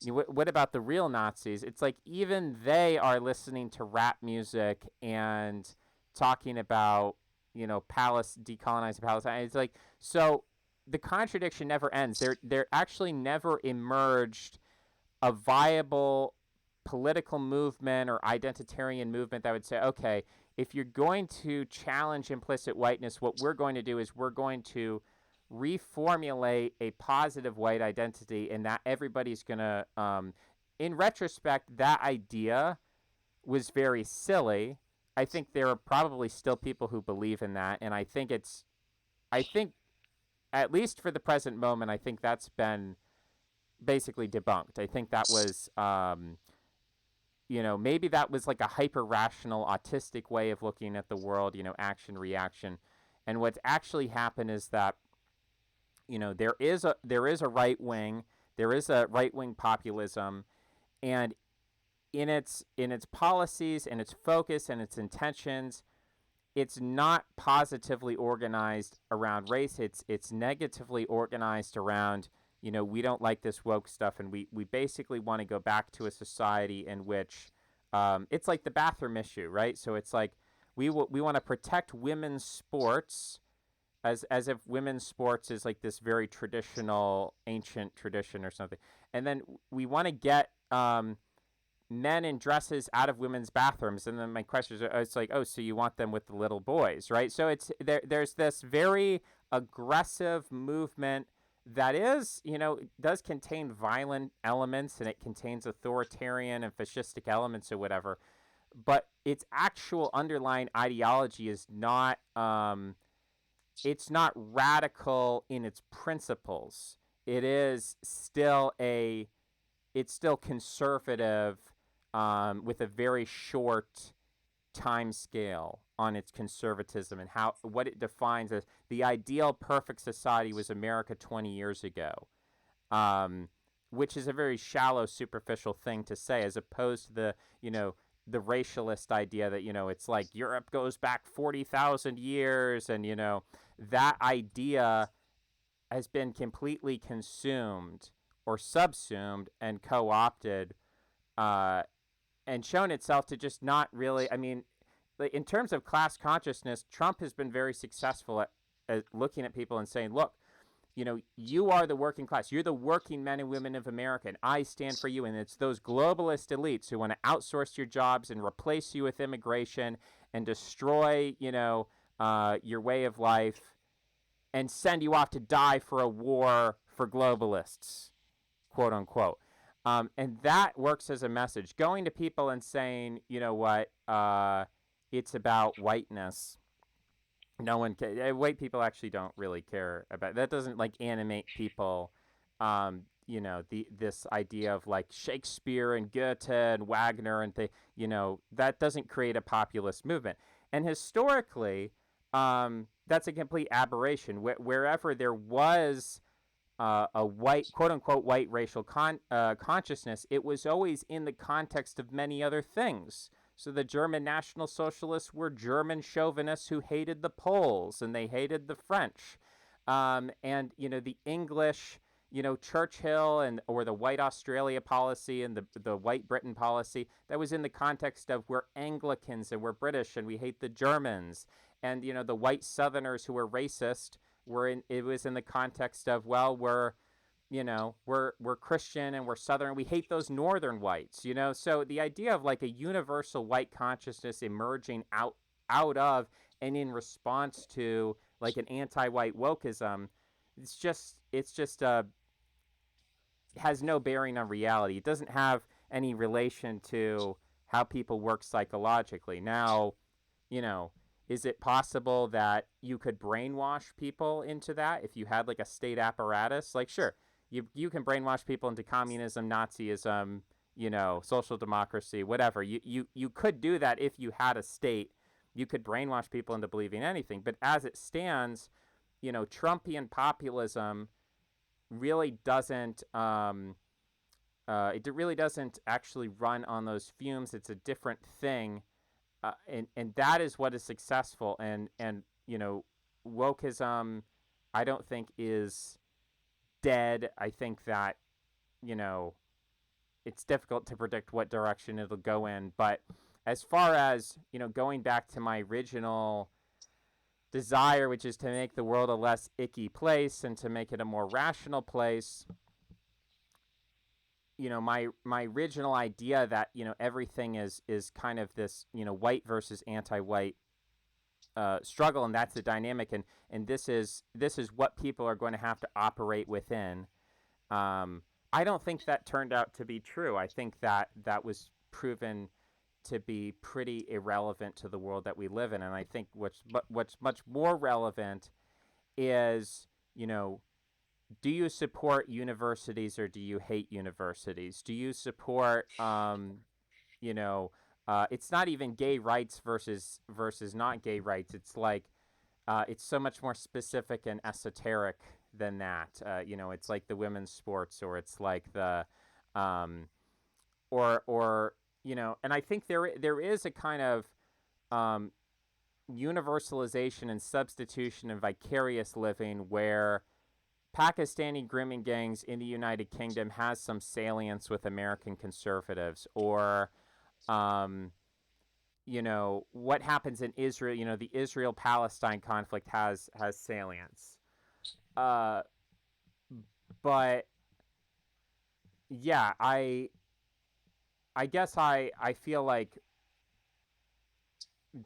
What about the real Nazis? It's like even they are listening to rap music and talking about decolonizing Palestine. It's like, so the contradiction never ends. There actually never emerged a viable political movement or identitarian movement that would say, okay, if you're going to challenge implicit whiteness, what we're going to do is we're going to reformulate a positive white identity, and that everybody's going to, in retrospect, that idea was very silly. I think there are probably still people who believe in that, and I think, at least for the present moment, I think that's been basically debunked. I think that was, maybe that was like a hyper rational autistic way of looking at the world, action, reaction. And what's actually happened is that, there is a right wing populism, and in its policies and its focus and its intentions, it's not positively organized around race. It's negatively organized around, we don't like this woke stuff, and we basically want to go back to a society in which, it's like the bathroom issue, right? So it's like we want to protect women's sports, as if women's sports is like this very traditional ancient tradition or something, and then we want to get, men in dresses out of women's bathrooms. And then my question is, it's like, oh, so you want them with the little boys, right? So there's this very aggressive movement that is, does contain violent elements, and it contains authoritarian and fascistic elements or whatever, but its actual underlying ideology is not, it's not radical in its principles. It is still it's still conservative, with a very short time scale on its conservatism, and what it defines as the ideal perfect society was America 20 years ago, um, which is a very shallow, superficial thing to say, as opposed to the racialist idea that, it's like Europe goes back 40,000 years, and that idea has been completely consumed or subsumed and co-opted, uh, and shown itself to just not really. I mean, like, in terms of class consciousness, Trump has been very successful at looking at people and saying, look, you are the working class. You're the working men and women of America, and I stand for you. And it's those globalist elites who want to outsource your jobs and replace you with immigration and destroy, your way of life, and send you off to die for a war for globalists, quote unquote. And that works as a message. Going to people and saying, you know what, it's about whiteness. No one white people actually don't really care about that. Doesn't like animate people. This idea of like Shakespeare and Goethe and Wagner and that doesn't create a populist movement. And historically, that's a complete aberration. Wherever there was, a white, quote unquote, white racial consciousness, it was always in the context of many other things. So the German National Socialists were German chauvinists who hated the Poles and they hated the French. And, the English, Churchill or the white Australia policy and the white Britain policy, that was in the context of we're Anglicans and we're British and we hate the Germans. And, the white Southerners who were racist, it was in the context of, well, we're Christian and we're Southern. We hate those Northern whites, So the idea of like a universal white consciousness emerging out of and in response to like an anti-white wokeism, it's just has no bearing on reality. It doesn't have any relation to how people work psychologically. Now, you know, is it possible that you could brainwash people into that if you had like a state apparatus? Like, sure, you can brainwash people into communism, Nazism, social democracy, whatever. You could do that if you had a state. You could brainwash people into believing anything. But as it stands, you know, Trumpian populism really doesn't, um, it really doesn't actually run on those fumes. It's a different thing, and that is what is successful. And wokeism, I don't think is dead. I think that you know it's difficult to predict what direction it'll go in. But as far as going back to my original desire, which is to make the world a less icky place and to make it a more rational place, my original idea that everything is kind of this white versus anti-white struggle, and that's the dynamic, and this is what people are going to have to operate within. I don't think that turned out to be true. I think that was proven to be pretty irrelevant to the world that we live in, and I think what's much more relevant is do you support universities or do you hate universities? Do you support you know it's not even gay rights versus not gay rights. It's like it's so much more specific and esoteric than that. It's like the women's sports, or it's like the um, or and I think there is a kind of um, universalization and substitution and vicarious living where Pakistani grooming gangs in the United Kingdom has some salience with American conservatives, or um, what happens in Israel. The Israel-Palestine conflict has salience. Uh, but yeah, I guess I feel like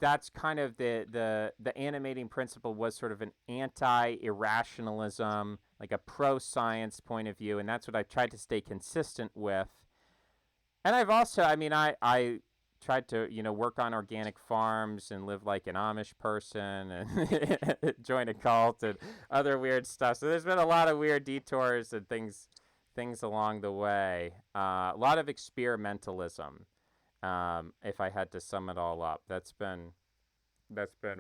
that's kind of the animating principle was sort of an anti-irrationalism, like a pro-science point of view, and that's what I've tried to stay consistent with. And I've also, I mean, I tried to work on organic farms and live like an Amish person and join a cult and other weird stuff. So there's been a lot of weird detours and things along the way. A lot of experimentalism. If I had to sum it all up, that's been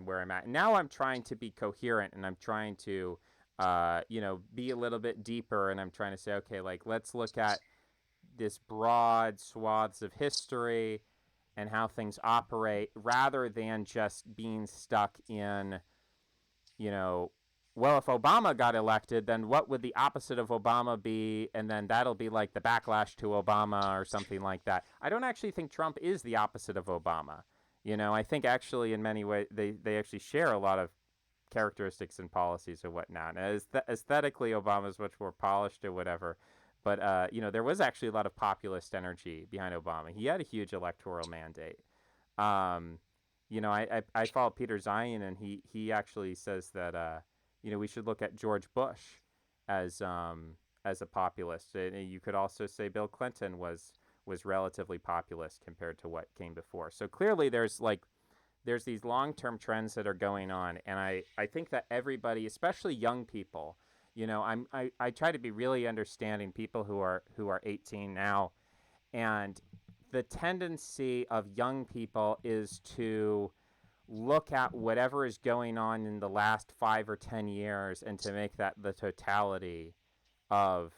where I'm at. Now I'm trying to be coherent, and I'm trying to be a little bit deeper, and I'm trying to say, okay, like let's look at this broad swaths of history and how things operate, rather than just being stuck in, you know, well, if Obama got elected, then what would the opposite of Obama be? And then that'll be like the backlash to Obama or something like that. I don't actually think Trump is the opposite of Obama. I think actually in many ways they actually share a lot of characteristics and policies or whatnot. And aesthetically, Obama's much more polished or whatever. But there was actually a lot of populist energy behind Obama. He had a huge electoral mandate. Um, I follow Peter Zion, and he actually says that we should look at George Bush as a populist. And you could also say Bill Clinton was relatively populist compared to what came before. So clearly, there's these long-term trends that are going on, and I think that everybody, especially young people, I try to be really understanding people who are 18 now, and the tendency of young people is to look at whatever is going on in the last 5 or 10 years and to make that the totality of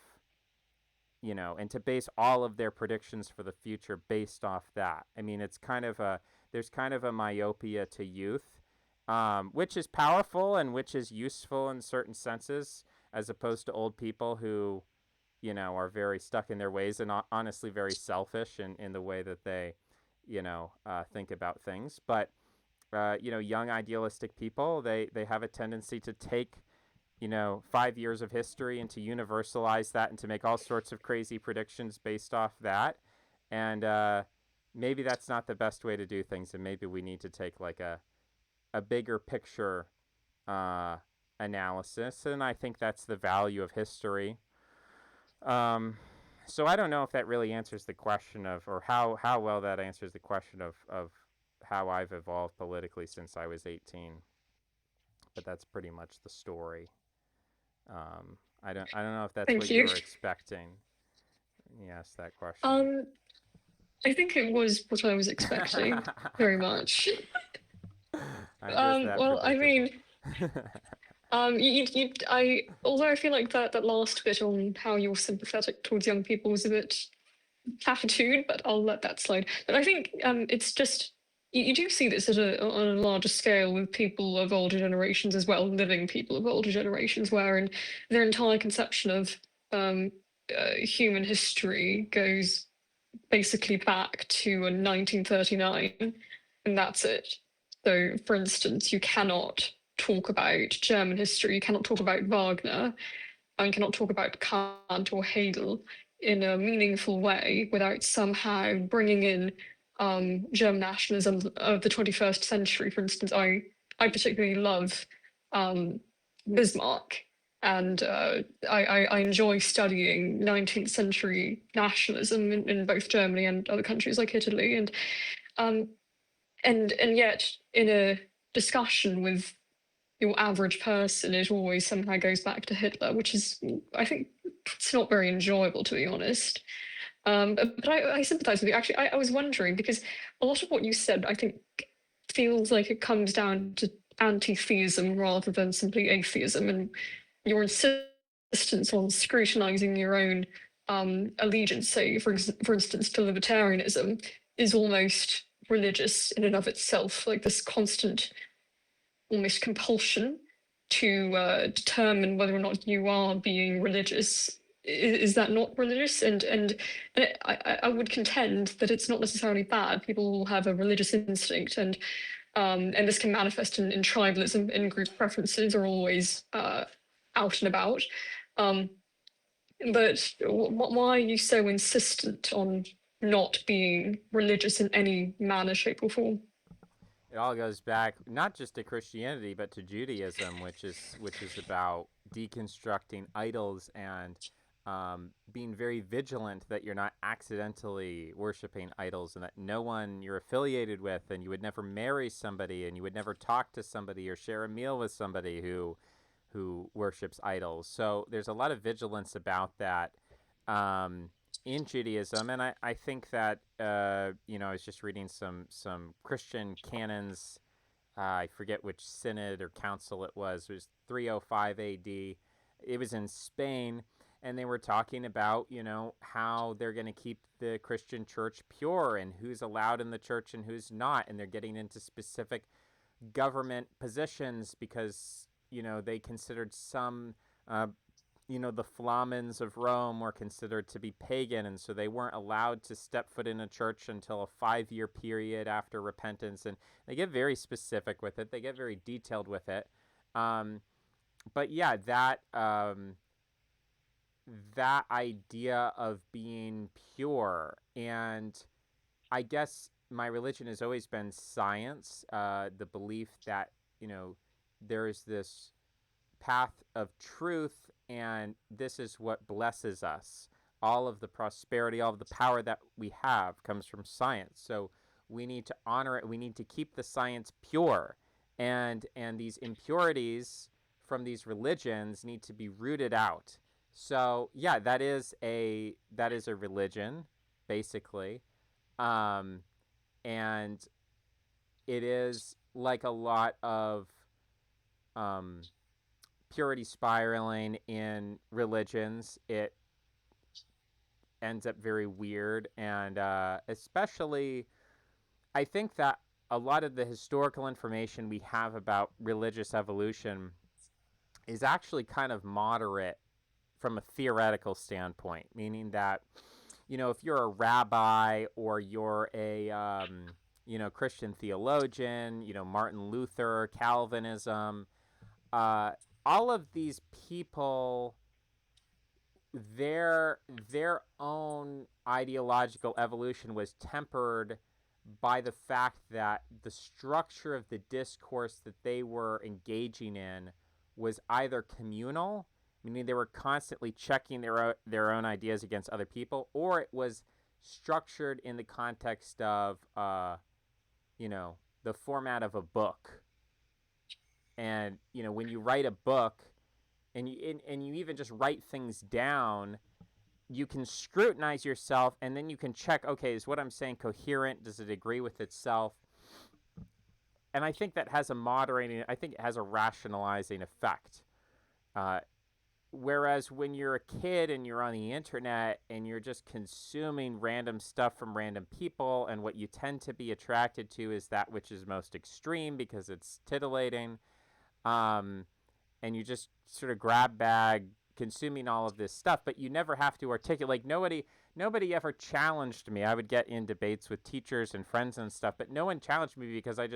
and to base all of their predictions for the future based off that. I mean, there's kind of a myopia to youth, which is powerful and which is useful in certain senses, as opposed to old people who, are very stuck in their ways and honestly very selfish in the way that they, think about things. But, young idealistic people, they have a tendency to take 5 years of history and to universalize that and to make all sorts of crazy predictions based off that. And maybe that's not the best way to do things. And maybe we need to take like a bigger picture analysis. And I think that's the value of history. So I don't know if that really answers the question of, or how well that answers the question of how I've evolved politically since I was 18. But that's pretty much the story. I don't know if that's Thank what you you. were expecting. Yes, that question. Um, I think it was what I was expecting very much. I'm just that Well, I predictable. mean, although I feel like that last bit on how you're sympathetic towards young people was a bit platitude, but I'll let that slide. But I think it's just you do see this on a larger scale with people of older generations as well, living people of older generations, wherein their entire conception of human history goes basically back to 1939, and that's it. So, for instance, you cannot talk about German history, you cannot talk about Wagner, and cannot talk about Kant or Hegel in a meaningful way without somehow bringing in German nationalism of the 21st century. For instance, I particularly love um, Bismarck, and I enjoy studying 19th century nationalism in both Germany and other countries like Italy, um, and yet in a discussion with your average person, it always somehow goes back to Hitler, which is, I think, it's not very enjoyable, to be honest. But I sympathise with you. Actually, I was wondering because a lot of what you said, I think, feels like it comes down to anti-theism rather than simply atheism, and your insistence on scrutinising your own allegiance, say, for instance, to libertarianism, is almost religious in and of itself. Like this constant almost compulsion to determine whether or not you are being religious. Is that not religious? I would contend that it's not necessarily bad. People will have a religious instinct, and this can manifest in tribalism, in group preferences are always out and about. Um, but why are you so insistent on not being religious in any manner, shape, or form? It all goes back not just to Christianity but to Judaism, which is about deconstructing idols and being very vigilant that you're not accidentally worshiping idols, and that no one you're affiliated with, and you would never marry somebody, and you would never talk to somebody or share a meal with somebody who worships idols. So there's a lot of vigilance about that. In Judaism, and I think that I was just reading some Christian canons. I forget which synod or council it was. It was 305 A.D. It was in Spain, and they were talking about how they're going to keep the Christian church pure and who's allowed in the church and who's not, and they're getting into specific government positions because they considered some the Flamens of Rome were considered to be pagan, and so they weren't allowed to step foot in a church until a 5-year period after repentance. And they get very specific with it. They get very detailed with it. But yeah, that idea of being pure, and I guess my religion has always been science, the belief that there is this path of truth, and this is what blesses us. All of the prosperity, all of the power that we have comes from science. So we need to honor it. We need to keep the science pure, and these impurities from these religions need to be rooted out. So yeah, that is a religion, basically, um, and it is like a lot of um, purity spiraling in religions. It ends up very weird, and especially, I think that a lot of the historical information we have about religious evolution is actually kind of moderate from a theoretical standpoint, meaning that if you're a rabbi or you're a Christian theologian, Martin Luther, Calvinism, uh, all of these people, their own ideological evolution was tempered by the fact that the structure of the discourse that they were engaging in was either communal, meaning they were constantly checking their own ideas against other people, or it was structured in the context of the format of a book. And when you write a book, and you even just write things down, you can scrutinize yourself, and then you can check, okay, is what I'm saying coherent? Does it agree with itself? And I think that has a moderating, I think it has a rationalizing effect. Uh, whereas when you're a kid and you're on the internet and you're just consuming random stuff from random people, and what you tend to be attracted to is that which is most extreme because it's titillating. Um, and you just sort of grab bag consuming all of this stuff, but you never have to articulate. Like nobody ever challenged me. I would get in debates with teachers and friends and stuff, but no one challenged me because I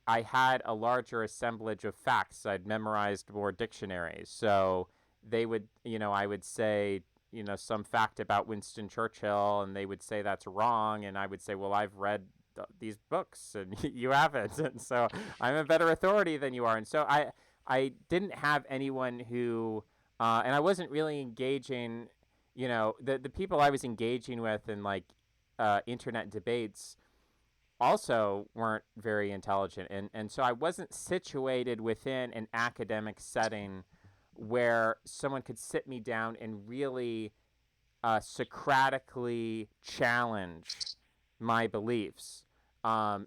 had a larger assemblage of facts. I'd memorized more dictionaries. So they would, I would say, some fact about Winston Churchill, and they would say that's wrong, and I would say, well, I've read these books and you haven't, and so I'm a better authority than you are. And so I didn't have anyone who, and I wasn't really engaging, the people I was engaging with in like internet debates also weren't very intelligent. And so I wasn't situated within an academic setting where someone could sit me down and really Socratically challenge my beliefs, and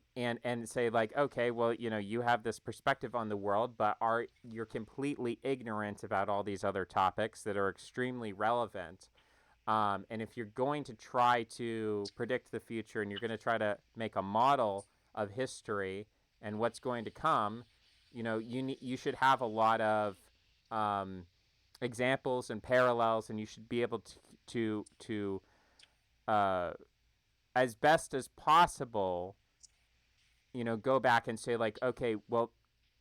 say like, okay, well, you have this perspective on the world, but you're completely ignorant about all these other topics that are extremely relevant. And if you're going to try to predict the future and you're going to try to make a model of history and what's going to come, you should have a lot of um, examples and parallels, and you should be able to uh, as best as possible, go back and say like, okay, well,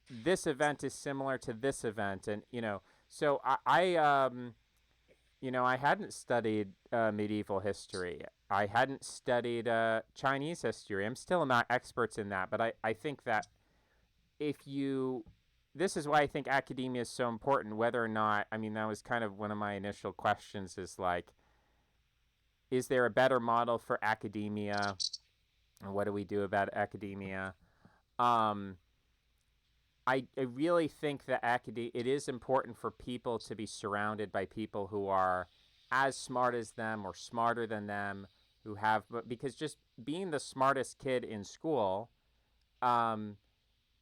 this event is similar to this event, and so I hadn't studied medieval history. I hadn't studied Chinese history. I'm still not experts in that, but I think that if you this is why I think academia is so important, whether or not, I mean, that was kind of one of my initial questions, is like, is there a better model for academia? And what do we do about academia? Um, I really think that it is important for people to be surrounded by people who are as smart as them or smarter than them, who have, because just being the smartest kid in school, um,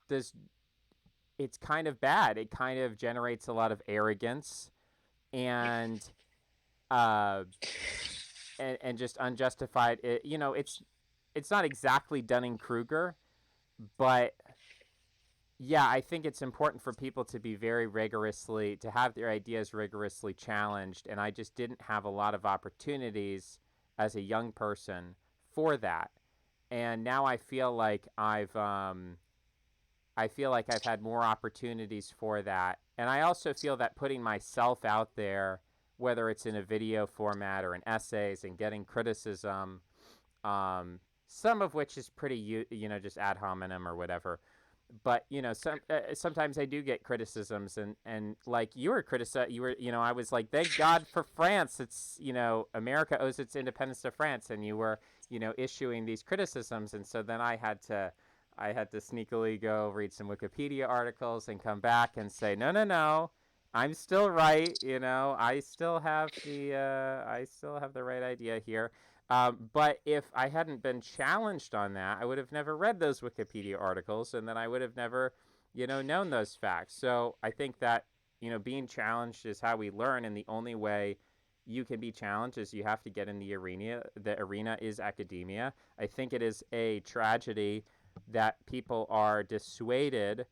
does it's kind of bad. It kind of generates a lot of arrogance and uh, and just unjustified. It's not exactly Dunning Kruger, but yeah, I think it's important for people to be to have their ideas rigorously challenged. And I just didn't have a lot of opportunities as a young person for that. And now I feel like I've had more opportunities for that. And I also feel that putting myself out there, whether it's in a video format or in essays and getting criticism, some of which is pretty, just ad hominem or whatever. But sometimes I do get criticisms, and like I was like, thank God for France. It's America owes its independence to France, and you were issuing these criticisms, and so then I had to sneakily go read some Wikipedia articles and come back and say, no, no, no, I'm still right. I still have the right idea here. But if I hadn't been challenged on that, I would have never read those Wikipedia articles, and then I would have never, known those facts. So I think that, being challenged is how we learn, and the only way you can be challenged is you have to get in the arena. The arena is academia. I think it is a tragedy that people are dissuaded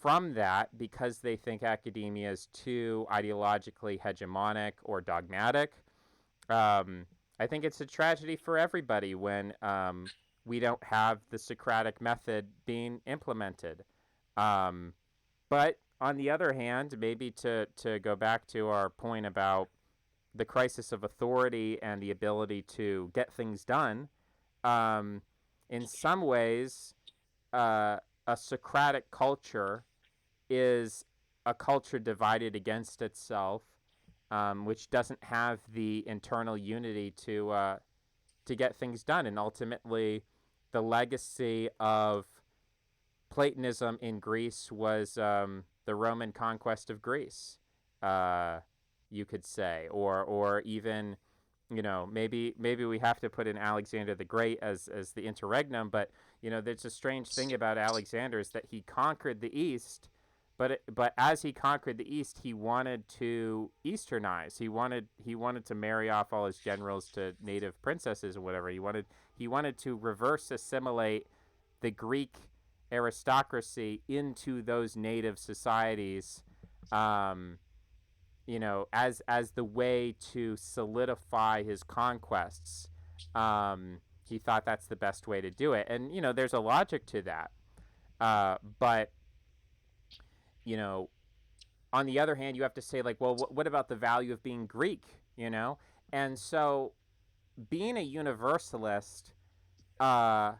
from that because they think academia is too ideologically hegemonic or dogmatic. I think it's a tragedy for everybody when we don't have the Socratic method being implemented. Um, but on the other hand, maybe to go back to our point about the crisis of authority and the ability to get things done, um, in some ways, uh, a Socratic culture is a culture divided against itself, which doesn't have the internal unity to get things done. And ultimately, the legacy of Platonism in Greece was the Roman conquest of Greece, uh, you could say, or even, maybe we have to put in Alexander the Great as the interregnum. But there's a strange thing about Alexander, is that he conquered the East, but as he conquered the East, he wanted to Easternize. He wanted to marry off all his generals to native princesses or whatever. He wanted to reverse assimilate the Greek aristocracy into those native societies, um, as the way to solidify his conquests. He thought that's the best way to do it, and there's a logic to that. But you know, on the other hand, you have to say like, well, what about the value of being Greek? And so being a universalist, uh,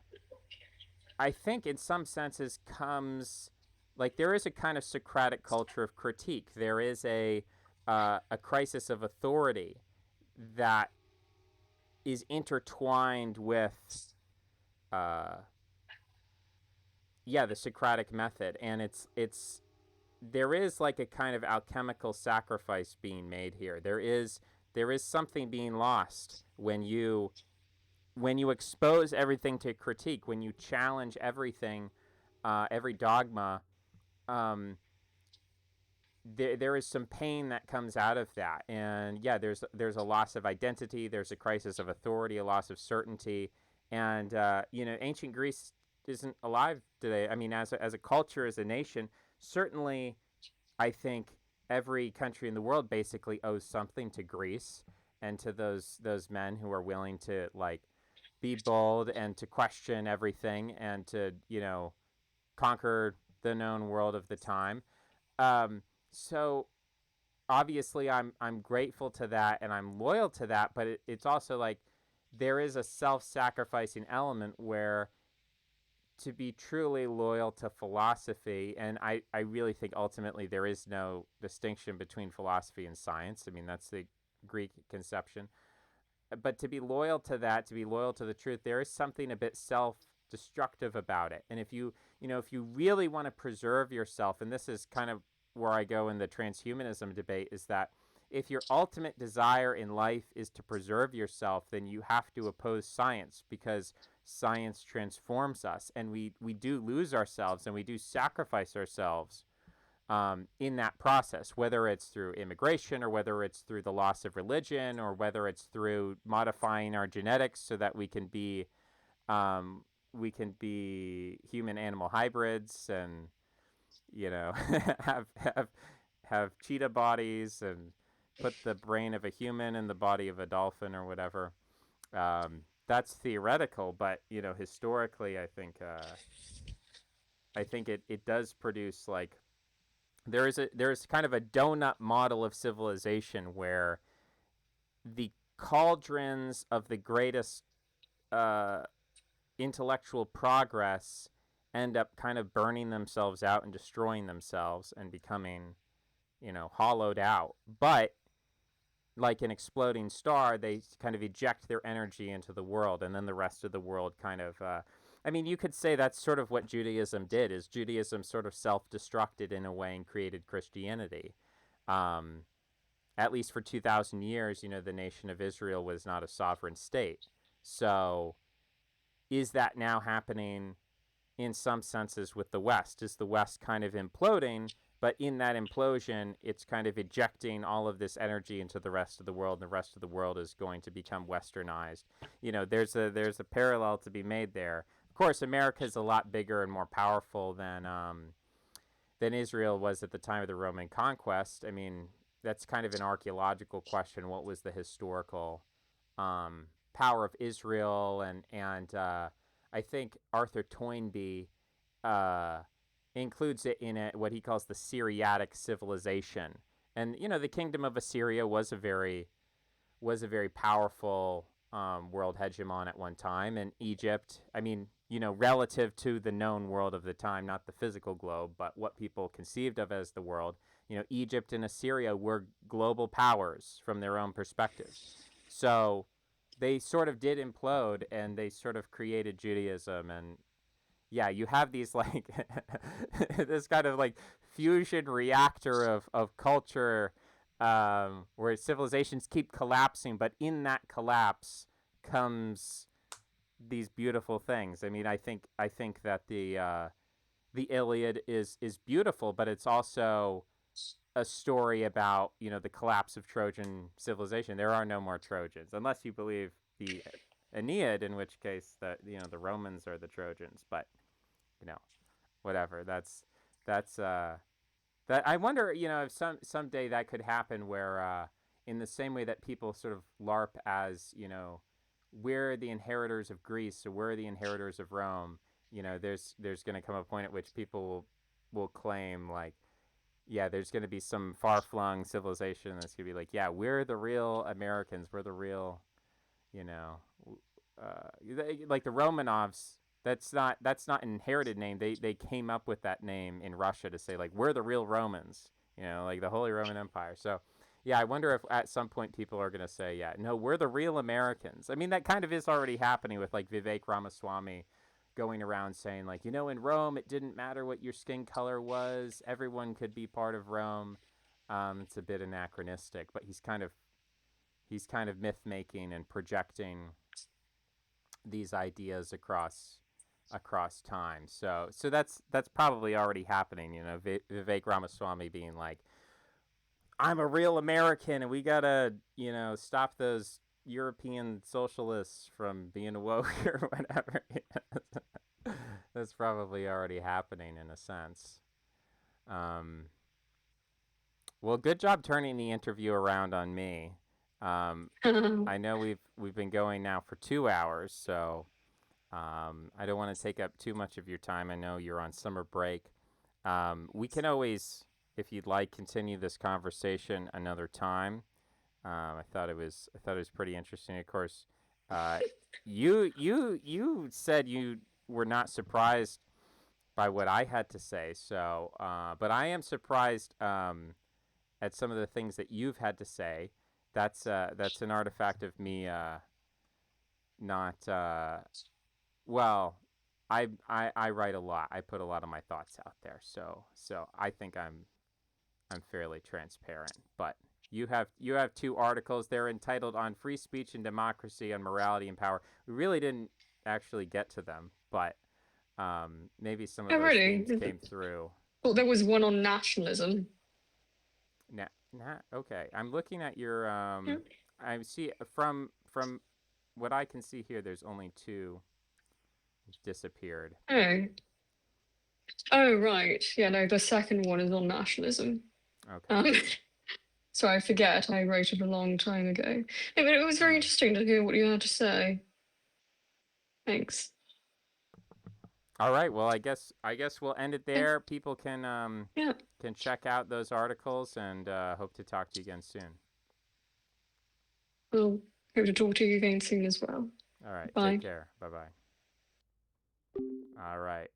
I think in some senses comes like there is a kind of Socratic culture of critique. There is a crisis of authority that is intertwined with uh, the Socratic method, and it's there is like a kind of alchemical sacrifice being made here. There is something being lost when you expose everything to critique, when you challenge everything, every dogma. Um, there is some pain that comes out of that, and yeah, there's a loss of identity, there's a crisis of authority, a loss of certainty, and ancient Greece isn't alive today. I mean, as a culture, as a nation, certainly, I think every country in the world basically owes something to Greece and to those men who are willing to like be bold and to question everything and to conquer the known world of the time. Um, so obviously, I'm grateful to that and I'm loyal to that, but it's also like there is a self-sacrificing element where to be truly loyal to philosophy, and I really think ultimately there is no distinction between philosophy and science. I mean, that's the Greek conception. But to be loyal to that, to be loyal to the truth, there is something a bit self-destructive about it. And if you really want to preserve yourself, and this is kind of where I go in the transhumanism debate, is that if your ultimate desire in life is to preserve yourself, then you have to oppose science, because science transforms us, and we do lose ourselves and we do sacrifice ourselves in that process, whether it's through immigration or whether it's through the loss of religion or whether it's through modifying our genetics so that um, we can be human animal hybrids and have cheetah bodies and put the brain of a human in the body of a dolphin or whatever. That's theoretical, but historically, I think it does produce like there's kind of a donut model of civilization where the cauldrons of the greatest uh, intellectual progress end up kind of burning themselves out and destroying themselves and becoming, hollowed out. But like an exploding star, they kind of eject their energy into the world, and then the rest of the world kind of. I mean, you could say that's sort of what Judaism did. Is Judaism sort of self-destructed in a way and created Christianity? Um, at least for 2,000 years, the nation of Israel was not a sovereign state. So, is that now happening in some senses with the West? Is the West kind of imploding? But in that implosion, it's kind of ejecting all of this energy into the rest of the world, and the rest of the world is going to become westernized. There's a parallel to be made there. Of course, America is a lot bigger and more powerful than Israel was at the time of the Roman conquest. I mean, that's kind of an archaeological question. What was the historical power of Israel? And I think Arthur Toynbee uh, includes it in what he calls the Syriatic civilization. And the kingdom of Assyria was a very powerful world hegemon at one time, and Egypt. I mean, relative to the known world of the time, not the physical globe, but what people conceived of as the world. Egypt and Assyria were global powers from their own perspective. So they sort of did implode, and they sort of created Judaism, and yeah, you have these like this kind of like fusion reactor of culture, where civilizations keep collapsing, but in that collapse comes these beautiful things. I mean, I think that the Iliad is beautiful, but it's also a story about, you know, the collapse of Trojan civilization. There are no more Trojans unless you believe the Aeneid, in which case the, you know, the Romans are the Trojans. But, you know, whatever. That's that I wonder, you know, if someday that could happen where, in the same way that people sort of LARP as, you know, we're the inheritors of Greece, so we're the inheritors of Rome. You know, there's going to come a point at which people will claim like, yeah, there's going to be some far flung civilization that's going to be like, yeah, we're the real Americans, we're the real, you know, like the Romanovs. That's not an inherited name. They came up with that name in Russia to say like we're the real Romans, you know, like the Holy Roman Empire. So, yeah, I wonder if at some point people are going to say, yeah, no, we're the real Americans. I mean, that kind of is already happening with like Vivek Ramaswamy going around saying like, you know, in Rome it didn't matter what your skin color was, everyone could be part of Rome. It's a bit anachronistic, but he's kind of myth making and projecting these ideas across time. So that's probably already happening. You know, Vivek Ramaswamy being like, "I'm a real American, and we gotta, you know, stop those European socialists from being woke or whatever." That's probably already happening in a sense. Um, well, good job turning the interview around on me. Um, I know we've been going now for 2 hours, so I don't want to take up too much of your time. I know you're on summer break. We can always, if you'd like, continue this conversation another time. I thought it was pretty interesting. Of course, uh, you said you were not surprised by what I had to say. So, but I am surprised at some of the things that you've had to say. That's an artifact of me not well, I write a lot. I put a lot of my thoughts out there. So I think I'm fairly transparent. But you have two articles. They're entitled "On Free Speech and Democracy, on Morality and Power." We really didn't actually get to them, but maybe some of Oh, those really? themes came through. Thought there was one on nationalism. Okay. I'm looking at your Yeah. I see from what I can see here. There's only two disappeared. Oh. Oh, right. Yeah, no, the second one is on nationalism. Okay. Um, so I forget I wrote it a long time ago. No, but it was very Hmm. interesting to hear what you had to say. Thanks. All right. Well, I guess we'll end it Yeah. there. People Yeah. can check out those articles, and hope to talk to you again soon. We'll hope to talk to you again soon as well. All right. Take Bye. care. Bye bye. All right.